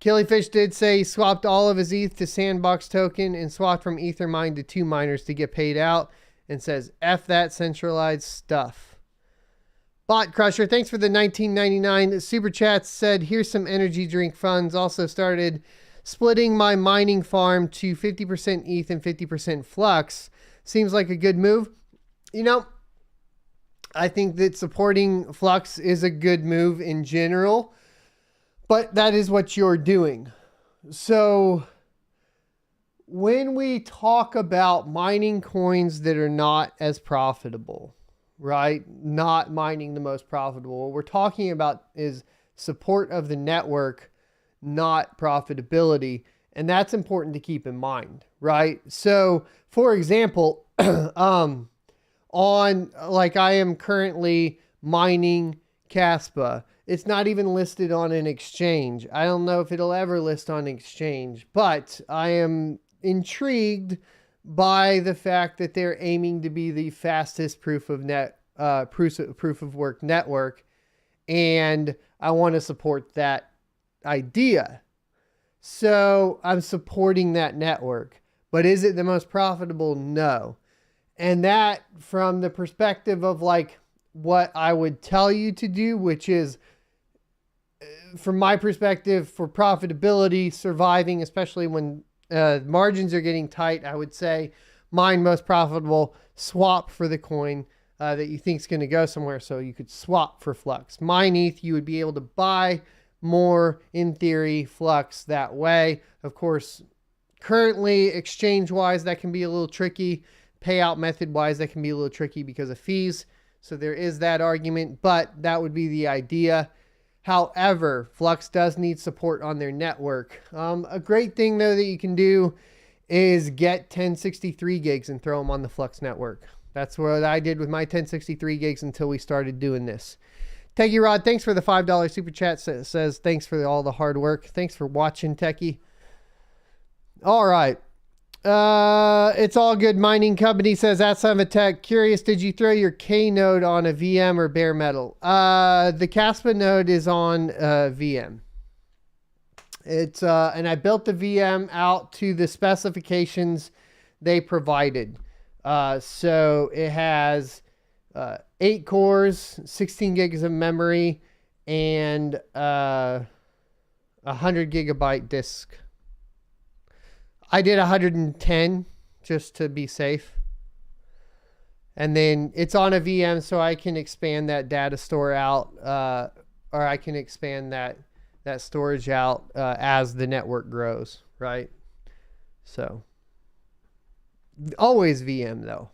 Killyfish did say he swapped all of his ETH to Sandbox token and swapped from Ethermine to 2 miners to get paid out, and says, F that centralized stuff. Bot Crusher, thanks for the $19.99 super chats. Said, here's some energy drink funds. Also started splitting my mining farm to 50% ETH and 50% Flux. Seems like a good move. You know, I think that supporting Flux is a good move in general, but that is what you're doing. So when we talk about mining coins that are not as profitable, right? Not mining the most profitable, what we're talking about is support of the network, not profitability. And that's important to keep in mind, right? So for example, on, like I am currently mining Caspa. It's not even listed on an exchange. I don't know if it'll ever list on an exchange, but I am intrigued by the fact that they're aiming to be the fastest proof of work network. And I want to support that idea. So I'm supporting that network. But is it the most profitable? No. And that, from the perspective of like what I would tell you to do, which is, from my perspective, for profitability, surviving, especially when margins are getting tight, I would say mine most profitable, swap for the coin that you think is going to go somewhere. So you could swap for Flux. Mine ETH, you would be able to buy more, in theory, Flux that way. Of course, currently, exchange-wise, that can be a little tricky. Payout method-wise, that can be a little tricky because of fees. So there is that argument, but that would be the idea. However, Flux does need support on their network. A great thing, though, that you can do is get 1063 gigs and throw them on the Flux network. That's what I did with my 1063 gigs until we started doing this. Techie Rod, thanks for the $5 super chat. Says thanks for all the hard work. Thanks for watching, Techie. All right. It's all good. Mining company says at Tech. Curious, did you throw your K node on a VM or bare metal? The Caspa node is on VM. It's and I built the VM out to the specifications they provided. So it has 8 cores, 16 gigs of memory, and 100 gigabyte disk. I did 110 just to be safe. And then it's on a VM, so I can expand that data store out, or I can expand that storage out as the network grows, right? So always VM though.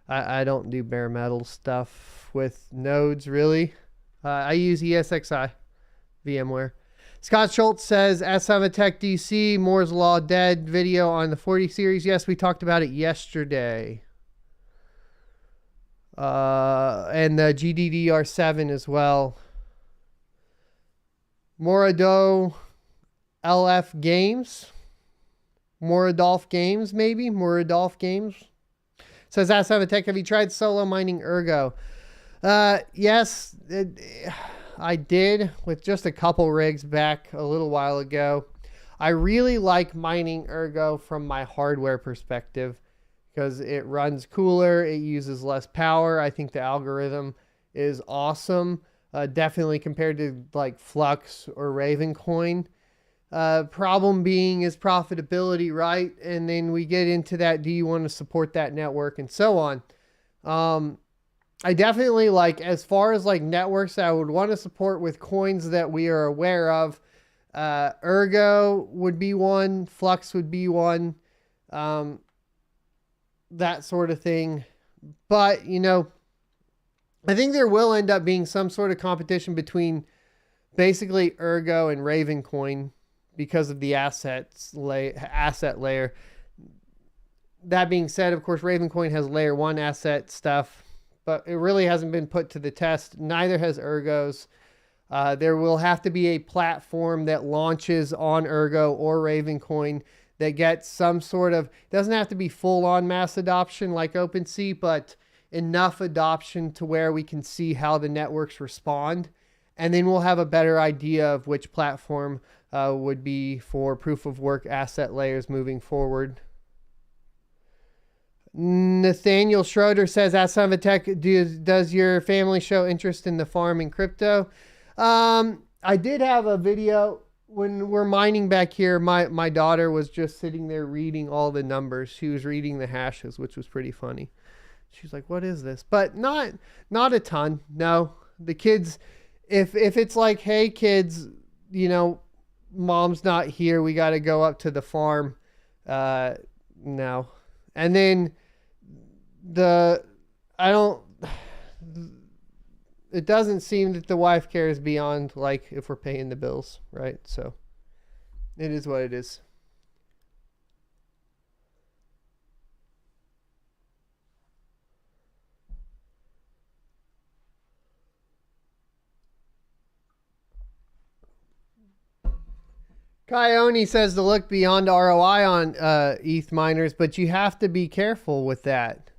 I don't do bare metal stuff with nodes really. I use ESXi VMware. Scott Schultz says, at Tech DC, Moore's Law dead video on the 40 series. Yes, we talked about it yesterday. And the GDDR7 as well. Morado LF Games. Moradolf Games, maybe? Moradolf Games. Says, at Tech, have you tried solo mining Ergo? Yes, I did with just a couple rigs back a little while ago. I really like mining Ergo from my hardware perspective because it runs cooler. It uses less power. I think the algorithm is awesome. Definitely compared to like Flux or Ravencoin. Problem being is profitability, right? And then we get into that. Do you want to support that network and so on? I definitely like, as far as like networks I would want to support with coins that we are aware of, Ergo would be one, Flux would be one, that sort of thing. But, you know, I think there will end up being some sort of competition between basically Ergo and Ravencoin because of the asset layer. That being said, of course, Ravencoin has layer 1 asset stuff, but it really hasn't been put to the test. Neither has Ergo's. There will have to be a platform that launches on Ergo or Ravencoin that gets some sort of, doesn't have to be full-on mass adoption like OpenSea, but enough adoption to where we can see how the networks respond. And then we'll have a better idea of which platform would be for proof of work asset layers moving forward. Nathaniel Schroeder says, at Tech, does your family show interest in the farm and crypto? I did have a video when we're mining back here. My daughter was just sitting there reading all the numbers. She was reading the hashes, which was pretty funny. She's like, what is this? But not a ton. No, the kids, if it's like, hey kids, you know, mom's not here, we got to go up to the farm. No. And then it doesn't seem that the wife cares beyond like if we're paying the bills, right? So it is what it is. Coyote says to look beyond ROI on ETH miners, but you have to be careful with that.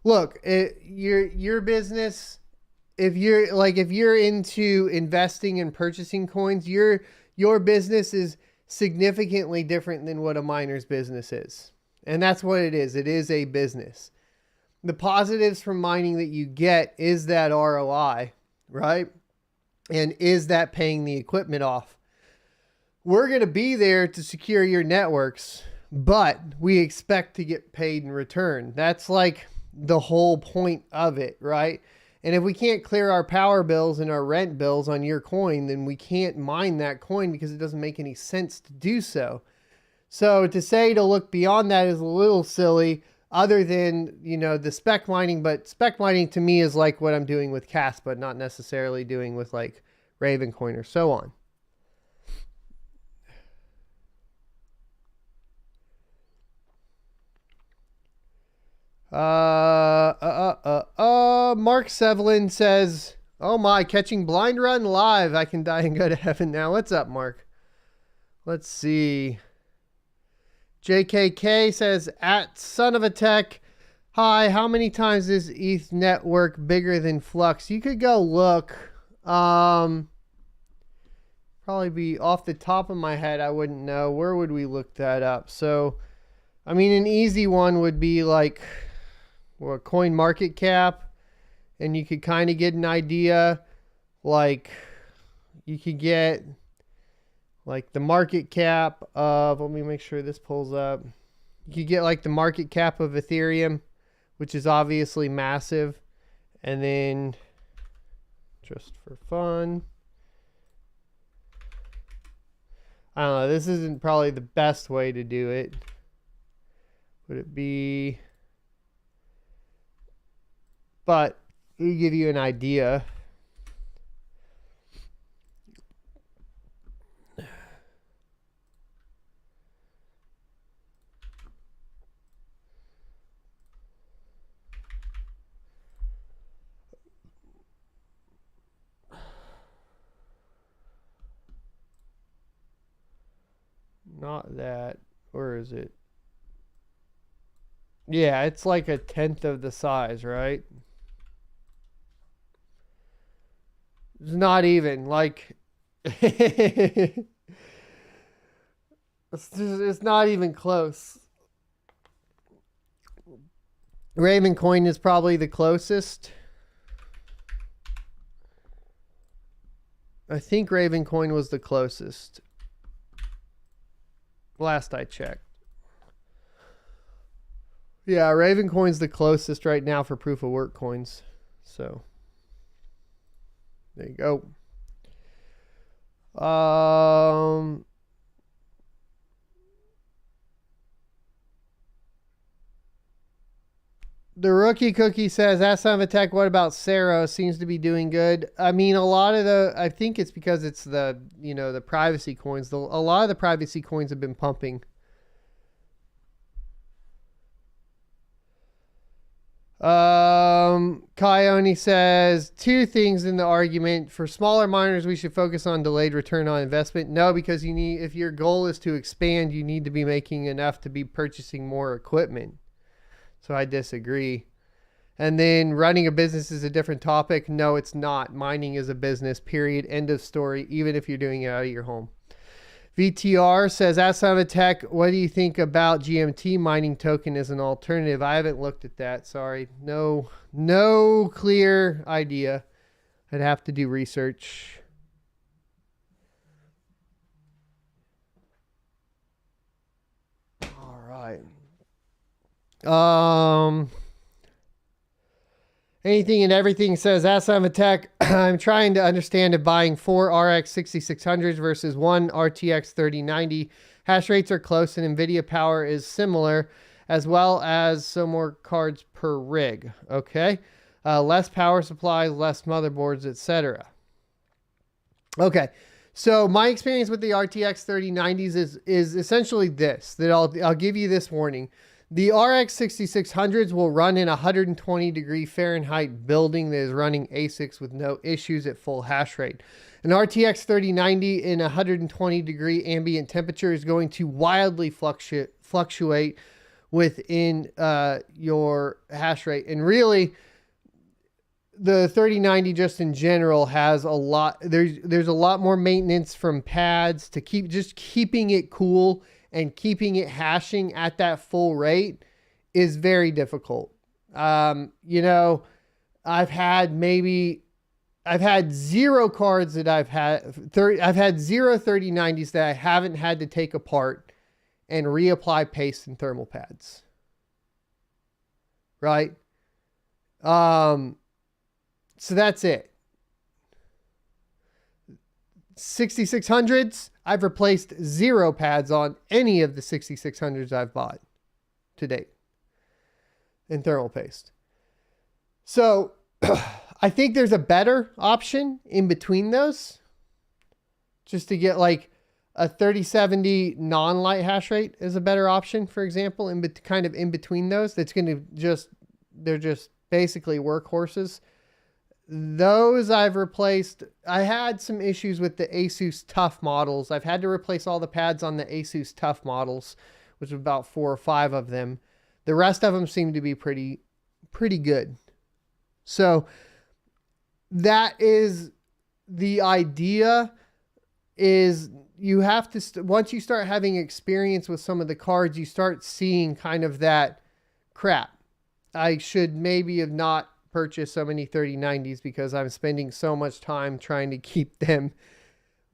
Look, your business, if you're into investing and purchasing coins, your business is significantly different than what a miner's business is. And that's what it is. It is a business. The positives from mining that you get is that ROI, right? And is that paying the equipment off? We're going to be there to secure your networks, but we expect to get paid in return. That's like the whole point of it, right? And if we can't clear our power bills and our rent bills on your coin, then we can't mine that coin because it doesn't make any sense to do so. So to say to look beyond that is a little silly, other than, you know, the spec mining. But spec mining to me is like what I'm doing with CAS, but not necessarily doing with like Ravencoin or so on. Mark Sevlin says, oh my, catching Blind Run live. I can die and go to heaven now. What's up, Mark? Let's see. JKK says, at son of a tech, hi, how many times is ETH network bigger than Flux? You could go look. Probably be off the top of my head. I wouldn't know. Where would we look that up? So, I mean, an easy one would be like, or coin market cap, and you could kind of get an idea. Like you could get like the market cap of, let me make sure this pulls up. You could get like the market cap of Ethereum, which is obviously massive. And then just for fun, I don't know, this isn't probably the best way to do it. Would it be? But it'll give you an idea. Not that. Where is it? Yeah, it's like 1/10 of the size, right? It's not even like it's not even close. Ravencoin is probably the closest. I think Ravencoin was the closest. Last I checked. Yeah, Ravencoin's the closest right now for proof of work coins. So there you go. The rookie cookie says, ask Son of a Tech, what about Cero? Seems to be doing good. I mean, a lot of I think it's because it's the, you know, the privacy coins. A lot of the privacy coins have been pumping. Coyote says, two things in the argument. For smaller miners, we should focus on delayed return on investment. No, because you need, if your goal is to expand, you need to be making enough to be purchasing more equipment. So I disagree. And then running a business is a different topic. No, it's not. Mining is a business, period. End of story, even if you're doing it out of your home. VTR says, ask Son of a Tech, what do you think about GMT mining token as an alternative? I haven't looked at that. Sorry. No clear idea. I'd have to do research. All right. Anything and everything says, ask Son of a Tech, I'm trying to understand if buying 4 RX 6600s versus 1 RTX 3090 hash rates are close and NVIDIA power is similar, as well as some more cards per rig. Okay. Less power supplies, less motherboards, etc. Okay. So my experience with the RTX 3090s is essentially this, that I'll give you this warning. The RX 6600s will run in a 120 Fahrenheit building that is running ASICs with no issues at full hash rate. An RTX 3090 in 120 ambient temperature is going to wildly fluctuate within your hash rate. And really, the 3090 just in general has a lot, there's a lot more maintenance from pads to keeping it cool and keeping it hashing at that full rate is very difficult. You know, I've had zero cards that I've had zero 3090s that I haven't had to take apart and reapply paste and thermal pads. Right? So that's it. 6600s, I've replaced zero pads on any of the 6600s I've bought to date in thermal paste. So I think there's a better option in between those, just to get like a 3070 non-light hash rate is a better option, for example, kind of in between those. That's going to they're just basically workhorses. Those I've replaced. I had some issues with the Asus TUF models. I've had to replace all the pads on the Asus TUF models, which is about 4 or 5 of them. The rest of them seem to be pretty good. So that is the idea, is you have to, once you start having experience with some of the cards, you start seeing kind of that crap. I should maybe have not purchased so many 3090s because I'm spending so much time trying to keep them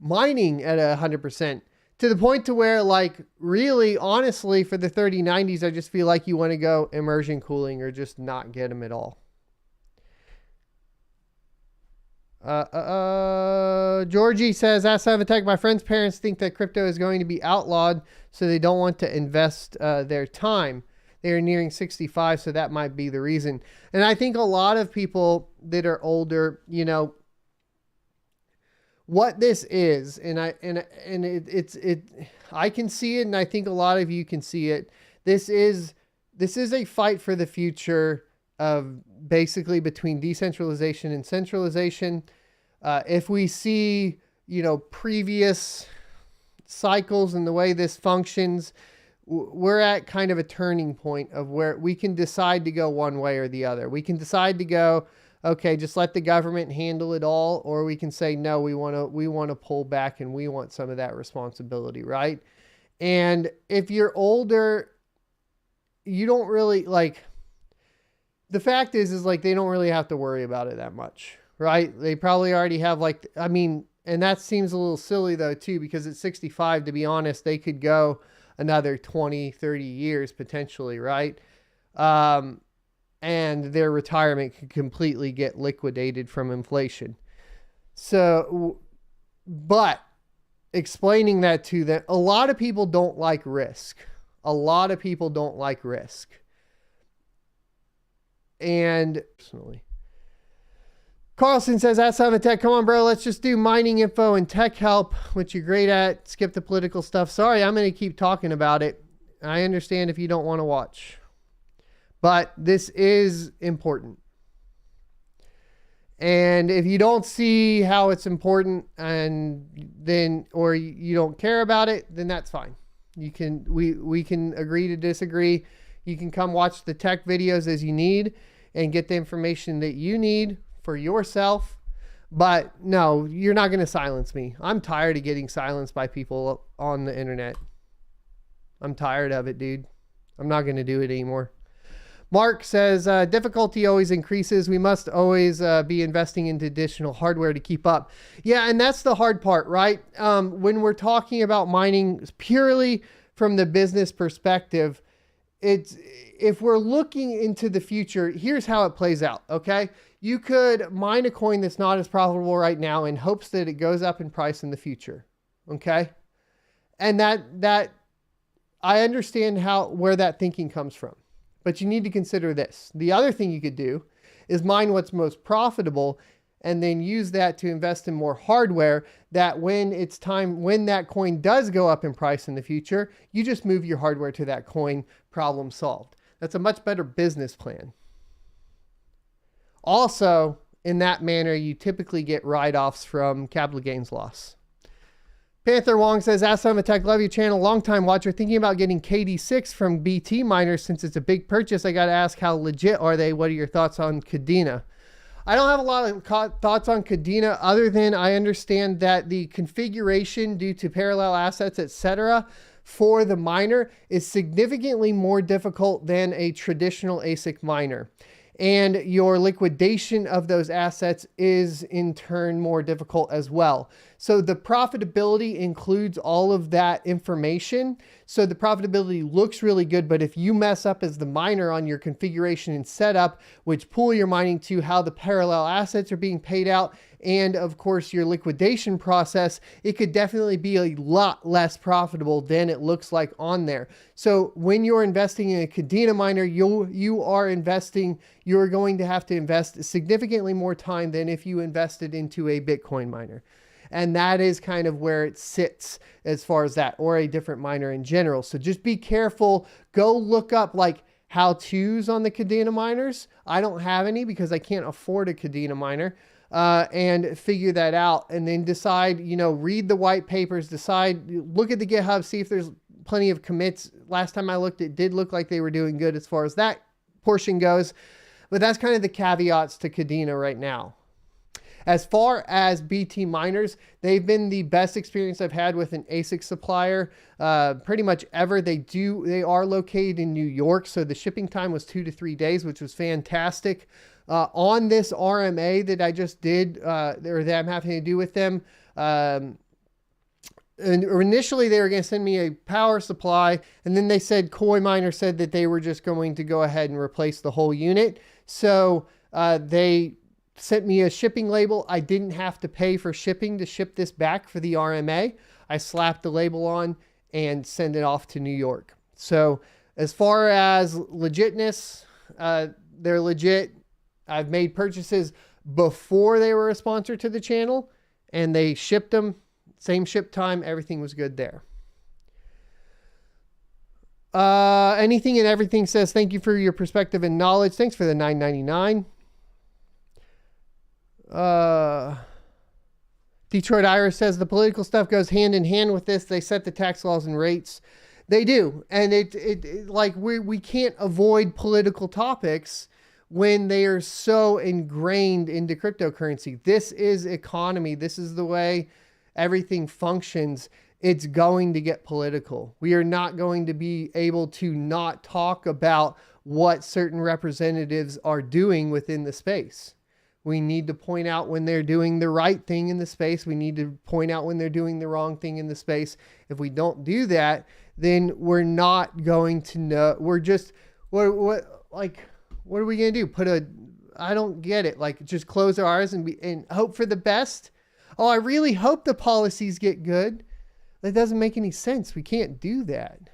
mining at 100%, to the point to where, like, really, honestly, for the 3090s, I just feel like you want to go immersion cooling or just not get them at all. Georgie says, Ask Tech, my friend's parents think that crypto is going to be outlawed, so they don't want to invest their time. They are nearing 65, so that might be the reason. And I think a lot of people that are older, you know, what this is, I can see it, and I think a lot of you can see it. This is a fight for the future of basically between decentralization and centralization. If we see, you know, previous cycles and the way this functions, we're at kind of a turning point of where we can decide to go one way or the other. We can decide to go, okay, just let the government handle it all, or we can say, no, we want to pull back and we want some of that responsibility, right? And if you're older, you don't really, like, the fact is like, they don't really have to worry about it that much, right? They probably already have, like, I mean, and that seems a little silly though too, because at 65, to be honest, they could go another 20, 30 years potentially, right? And their retirement could completely get liquidated from inflation. So, but explaining that to them, a lot of people don't like risk. A lot of people don't like risk. And personally, Carlson says, Ask Tech, come on, bro. Let's just do mining info and tech help, which you're great at. Skip the political stuff. Sorry, I'm going to keep talking about it. I understand if you don't want to watch, but this is important. And if you don't see how it's important, and then, or you don't care about it, then that's fine. We can agree to disagree. You can come watch the tech videos as you need and get the information that you need for yourself. But no, you're not going to silence me. I'm tired of getting silenced by people on the internet. I'm tired of it, dude. I'm not going to do it anymore. Mark says, difficulty always increases. We must always be investing into additional hardware to keep up. Yeah, and that's the hard part, right? When we're talking about mining purely from the business perspective, if we're looking into the future, here's how it plays out, okay? You could mine a coin that's not as profitable right now in hopes that it goes up in price in the future, okay? And that I understand where that thinking comes from. But you need to consider this. The other thing you could do is mine what's most profitable and then use that to invest in more hardware, that when that coin does go up in price in the future, you just move your hardware to that coin, problem solved. That's a much better business plan. Also, in that manner, you typically get write-offs from capital gains loss. Panther Wong says, Asylum Attack, love your channel, long-time watcher, thinking about getting KD6 from BT miners since it's a big purchase. I got to ask, how legit are they? What are your thoughts on Kadena? I don't have a lot of thoughts on Kadena other than I understand that the configuration due to parallel assets, etc., for the miner is significantly more difficult than a traditional ASIC miner. And your liquidation of those assets is in turn more difficult as well. So the profitability includes all of that information. So the profitability looks really good, but if you mess up as the miner on your configuration and setup, which pool you're mining to, how the parallel assets are being paid out, and of course your liquidation process, it could definitely be a lot less profitable than it looks like on there. So when you're investing in a Kadena miner, you're going to have to invest significantly more time than if you invested into a Bitcoin miner. And that is kind of where it sits as far as that, or a different miner in general. So just be careful. Go look up like how-tos on the Kadena miners. I don't have any because I can't afford a Kadena miner. And figure that out, and then decide, read the white papers, look at the GitHub, see if there's plenty of commits. Last time I looked, it did look like they were doing good as far as that portion goes. But that's kind of the caveats to Kadena right now. As far as BT miners, they've been the best experience I've had with an ASIC supplier pretty much ever. They are located in New York, so the shipping time was 2 to 3 days, which was fantastic. On this RMA that I just did, or that I'm having to do with them, and initially they were going to send me a power supply, and then they said, Koi Miner said that they were just going to go ahead and replace the whole unit. So they sent me a shipping label. I didn't have to pay for shipping to ship this back for the RMA. I slapped the label on and send it off to New York. So as far as legitness, they're legit. I've made purchases before they were a sponsor to the channel, and they shipped them, same ship time, everything was good there. Anything and Everything says, thank you for your perspective and knowledge. Thanks for the $9.99. Detroit Iris says, the political stuff goes hand in hand with this. They set the tax laws and rates. They do. And it like we can't avoid political topics when they are so ingrained into cryptocurrency. This is economy. This is the way everything functions. It's going to get political. We are not going to be able to not talk about what certain representatives are doing within the space. We need to point out when they're doing the right thing in the space. We need to point out when they're doing the wrong thing in the space. If we don't do that, then we're not going to know. We're just, what are we going to do? I don't get it. Like, just close our eyes and hope for the best. Oh, I really hope the policies get good. That doesn't make any sense. We can't do that.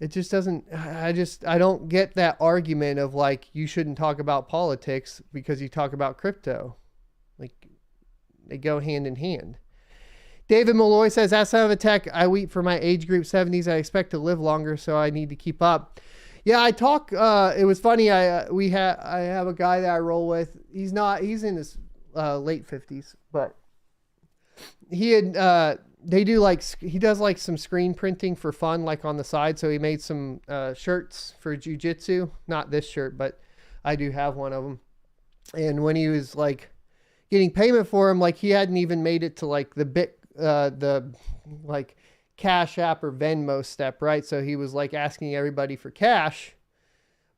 It just doesn't, I don't get that argument of like, you shouldn't talk about politics because you talk about crypto. Like, they go hand in hand. David Malloy says, outside of tech, I weep for my age group 70s. I expect to live longer, so I need to keep up. Yeah, I talk, it was funny. I have a guy that I roll with. He's in his late 50s, but he had, he does like some screen printing for fun, like on the side. So he made some shirts for jiu-jitsu, not this shirt, but I do have one of them. And when he was like getting payment for him, like he hadn't even made it to like the like Cash App or Venmo step, right? So he was like asking everybody for cash,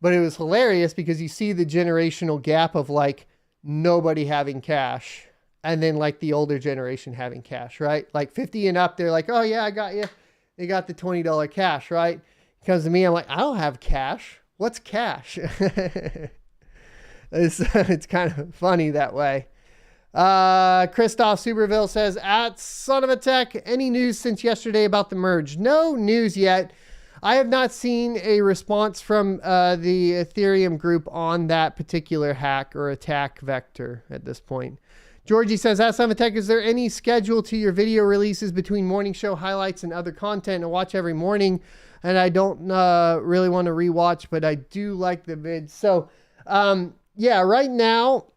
but it was hilarious because you see the generational gap of like nobody having cash. And then like the older generation having cash, right? Like 50 and up, they're like, oh yeah, I got you. They got the $20 cash, right? He comes to me, I'm like, I don't have cash. What's cash? It's kind of funny that way. Christoph Superville says, at Son of a Tech, any news since yesterday about the merge? No news yet. I have not seen a response from the Ethereum group on that particular hack or attack vector at this point. Georgie says, Ask Simon Tech, is there any schedule to your video releases between morning show highlights and other content? I watch every morning, and I don't really want to rewatch, but I do like the vids. So, yeah, right now,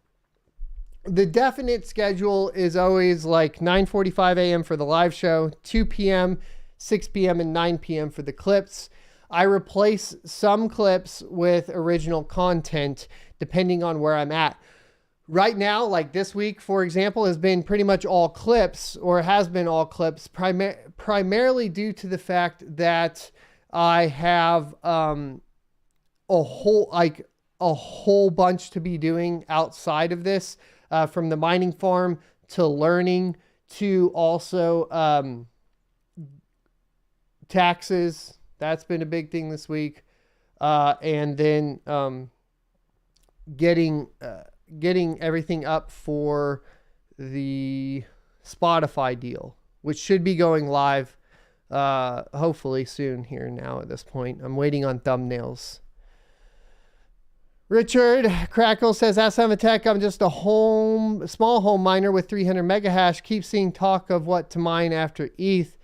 the definite schedule is always like 9:45 a.m. for the live show, 2 p.m., 6 p.m., and 9 p.m. for the clips. I replace some clips with original content depending on where I'm at. Right now, like this week, for example, has been pretty much all clips, or has been all clips, primarily due to the fact that I have a whole bunch to be doing outside of this, from the mining farm to learning to also taxes. That's been a big thing this week. And then getting everything up for the Spotify deal, which should be going live hopefully soon here now at this point. I'm waiting on thumbnails. Richard Crackle says, Ask Simon Tech, I'm just a small home miner with 300 mega hash. Keep seeing talk of what to mine after ETH.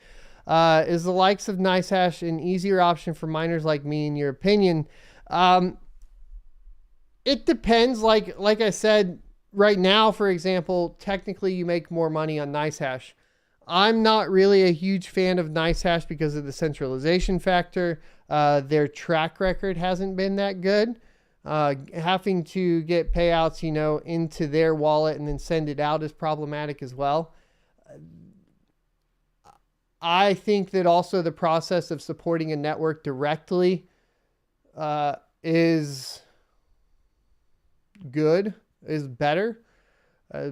Is the likes of NiceHash an easier option for miners like me, in your opinion? It depends. Like I said, right now, for example, technically you make more money on NiceHash. I'm not really a huge fan of NiceHash because of the centralization factor. Their track record hasn't been that good. Having to get payouts, into their wallet and then send it out is problematic as well. I think that also the process of supporting a network directly is better,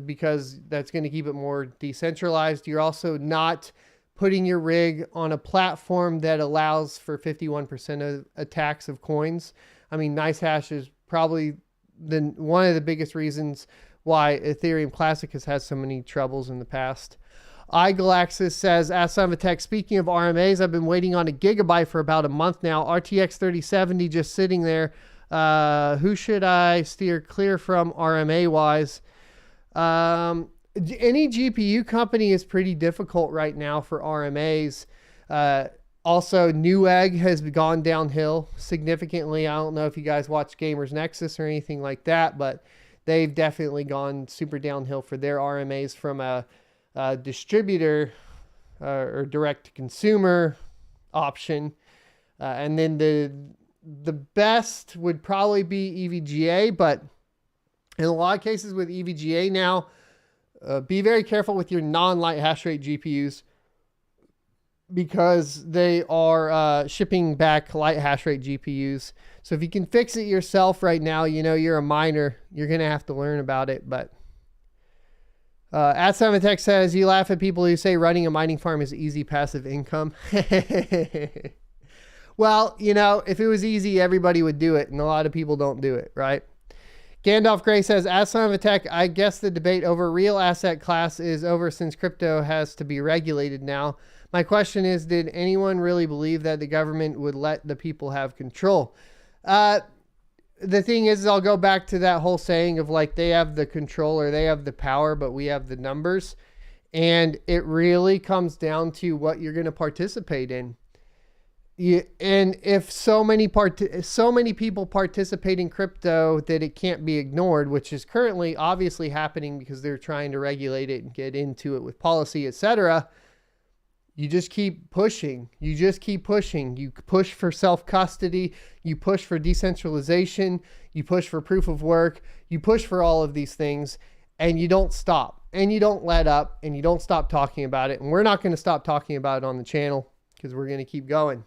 because that's going to keep it more decentralized. You're also not putting your rig on a platform that allows for 51% of attacks of coins. I mean, NiceHash is probably one of the biggest reasons why Ethereum Classic has had so many troubles in the past. iGalaxis says, Ask Simon Tech, speaking of RMAs, I've been waiting on a gigabyte for about a month now. RTX 3070 just sitting there. Who should I steer clear from RMA-wise? Any GPU company is pretty difficult right now for RMAs. Also, Newegg has gone downhill significantly. I don't know if you guys watch Gamers Nexus or anything like that, but they've definitely gone super downhill for their RMAs from a distributor or direct-to-consumer option. And then the best would probably be EVGA, but in a lot of cases with EVGA now, be very careful with your non-light hash rate GPUs, because they are shipping back light hash rate GPUs. So if you can fix it yourself right now, you're a miner, you're going to have to learn about it. But Simon Tech says, you laugh at people who say running a mining farm is easy passive income. Well, if it was easy, everybody would do it, and a lot of people don't do it, right? Gandalf Gray says, Ask Simon Tech, I guess the debate over real asset class is over since crypto has to be regulated now. My question is, did anyone really believe that the government would let the people have control? The thing is, I'll go back to that whole saying of like, they have the control or they have the power, but we have the numbers. And it really comes down to what you're going to participate in. And if so many people participate in crypto that it can't be ignored, which is currently obviously happening because they're trying to regulate it and get into it with policy, etc. You just keep pushing. You push for self-custody. You push for decentralization. You push for proof of work. You push for all of these things, and you don't stop, and you don't let up, and you don't stop talking about it. And we're not going to stop talking about it on the channel because we're going to keep going.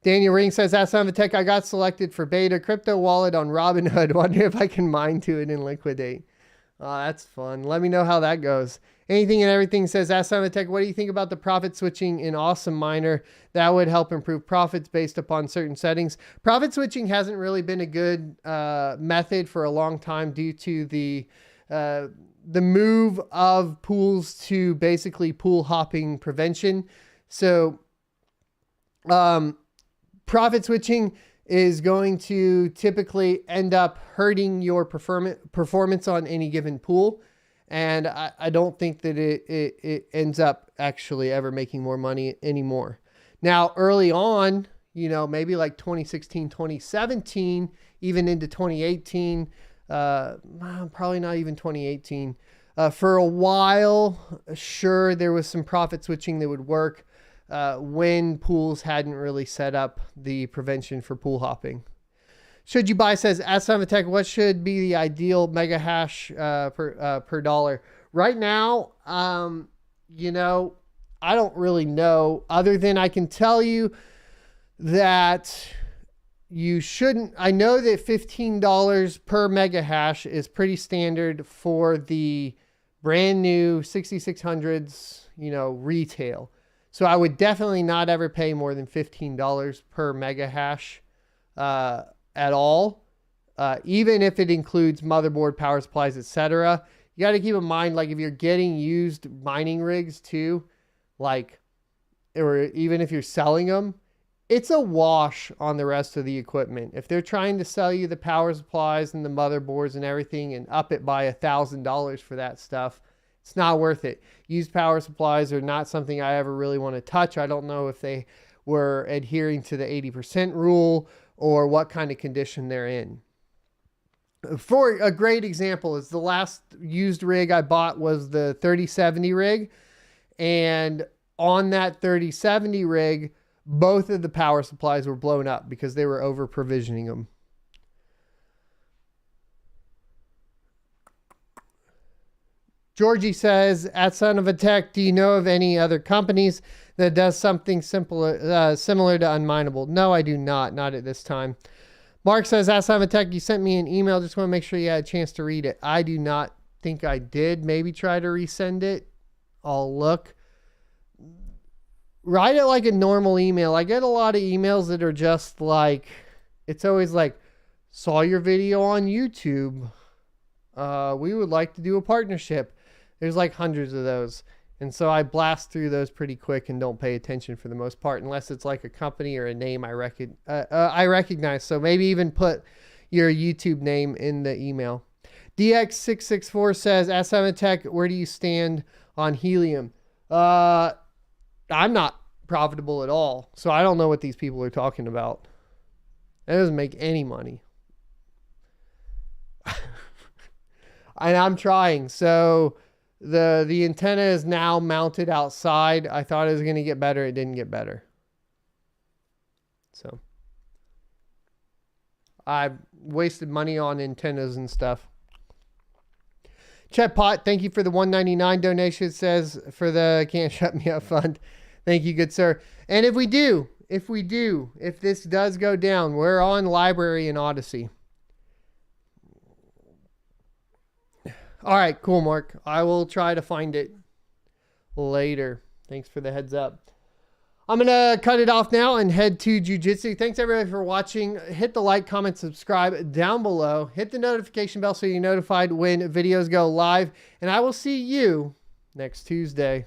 Daniel Ring says, Ask Simon Tech, I got selected for beta crypto wallet on Robinhood. Wonder if I can mine to it and liquidate. Oh, that's fun. Let me know how that goes. Anything and Everything says, Ask Simon Tech, what do you think about the profit switching in Awesome Miner? That would help improve profits based upon certain settings. Profit switching hasn't really been a good method for a long time due to the move of pools to basically pool hopping prevention. So, profit switching is going to typically end up hurting your performance on any given pool. And I don't think that it ends up actually ever making more money anymore. Now, early on, you know, maybe like 2016, 2017, even into 2018, probably not even 2018. For a while, sure, there was some profit switching that would work when pools hadn't really set up the prevention for pool hopping. Should you buy, says Asamatech, what should be the ideal mega hash per dollar? Right now, you know, I don't really know, other than I can tell you that you shouldn't. I know that $15 per mega hash is pretty standard for the brand new 6600s, you know, retail. So I would definitely not ever pay more than $15 per mega hash at all, even if it includes motherboard, power supplies, etc. You got to keep in mind, like if you're getting used mining rigs too, like, or even if you're selling them, it's a wash on the rest of the equipment. If they're trying to sell you the power supplies and the motherboards and everything and up it by $1,000 for that stuff, it's not worth it. Used power supplies are not something I ever really want to touch. I don't know if they were adhering to the 80% rule or what kind of condition they're in. For a great example is the last used rig I bought was the 3070 rig. And on that 3070 rig, both of the power supplies were blown up because they were over provisioning them. Georgie says, at Son of a Tech, do you know of any other companies that does something similar to unminable? No, I do not. Not at this time. Mark says, at Son of a Tech, you sent me an email. Just want to make sure you had a chance to read it. I do not think I did. Maybe try to resend it. I'll look. Write it like a normal email. I get a lot of emails that are just like, it's always like, saw your video on YouTube. We would like to do a partnership. There's like hundreds of those. And so I blast through those pretty quick and don't pay attention for the most part, unless it's like a company or a name I recognize. So maybe even put your YouTube name in the email. DX664 says, Asamatech, where do you stand on helium? I'm not profitable at all. So I don't know what these people are talking about. That doesn't make any money. And I'm trying. So the antenna is now mounted outside. I thought it was going to get better. It didn't get better. So I wasted money on antennas and stuff. Chet Pot, thank you for the $1.99 donation. It says for the Can't Shut Me Up Fund. Thank you, good sir. And if this does go down, we're on Library and Odyssey. All right, cool, Mark. I will try to find it later. Thanks for the heads up. I'm going to cut it off now and head to Jiu-Jitsu. Thanks, everybody, for watching. Hit the like, comment, subscribe down below. Hit the notification bell so you're notified when videos go live. And I will see you next Tuesday.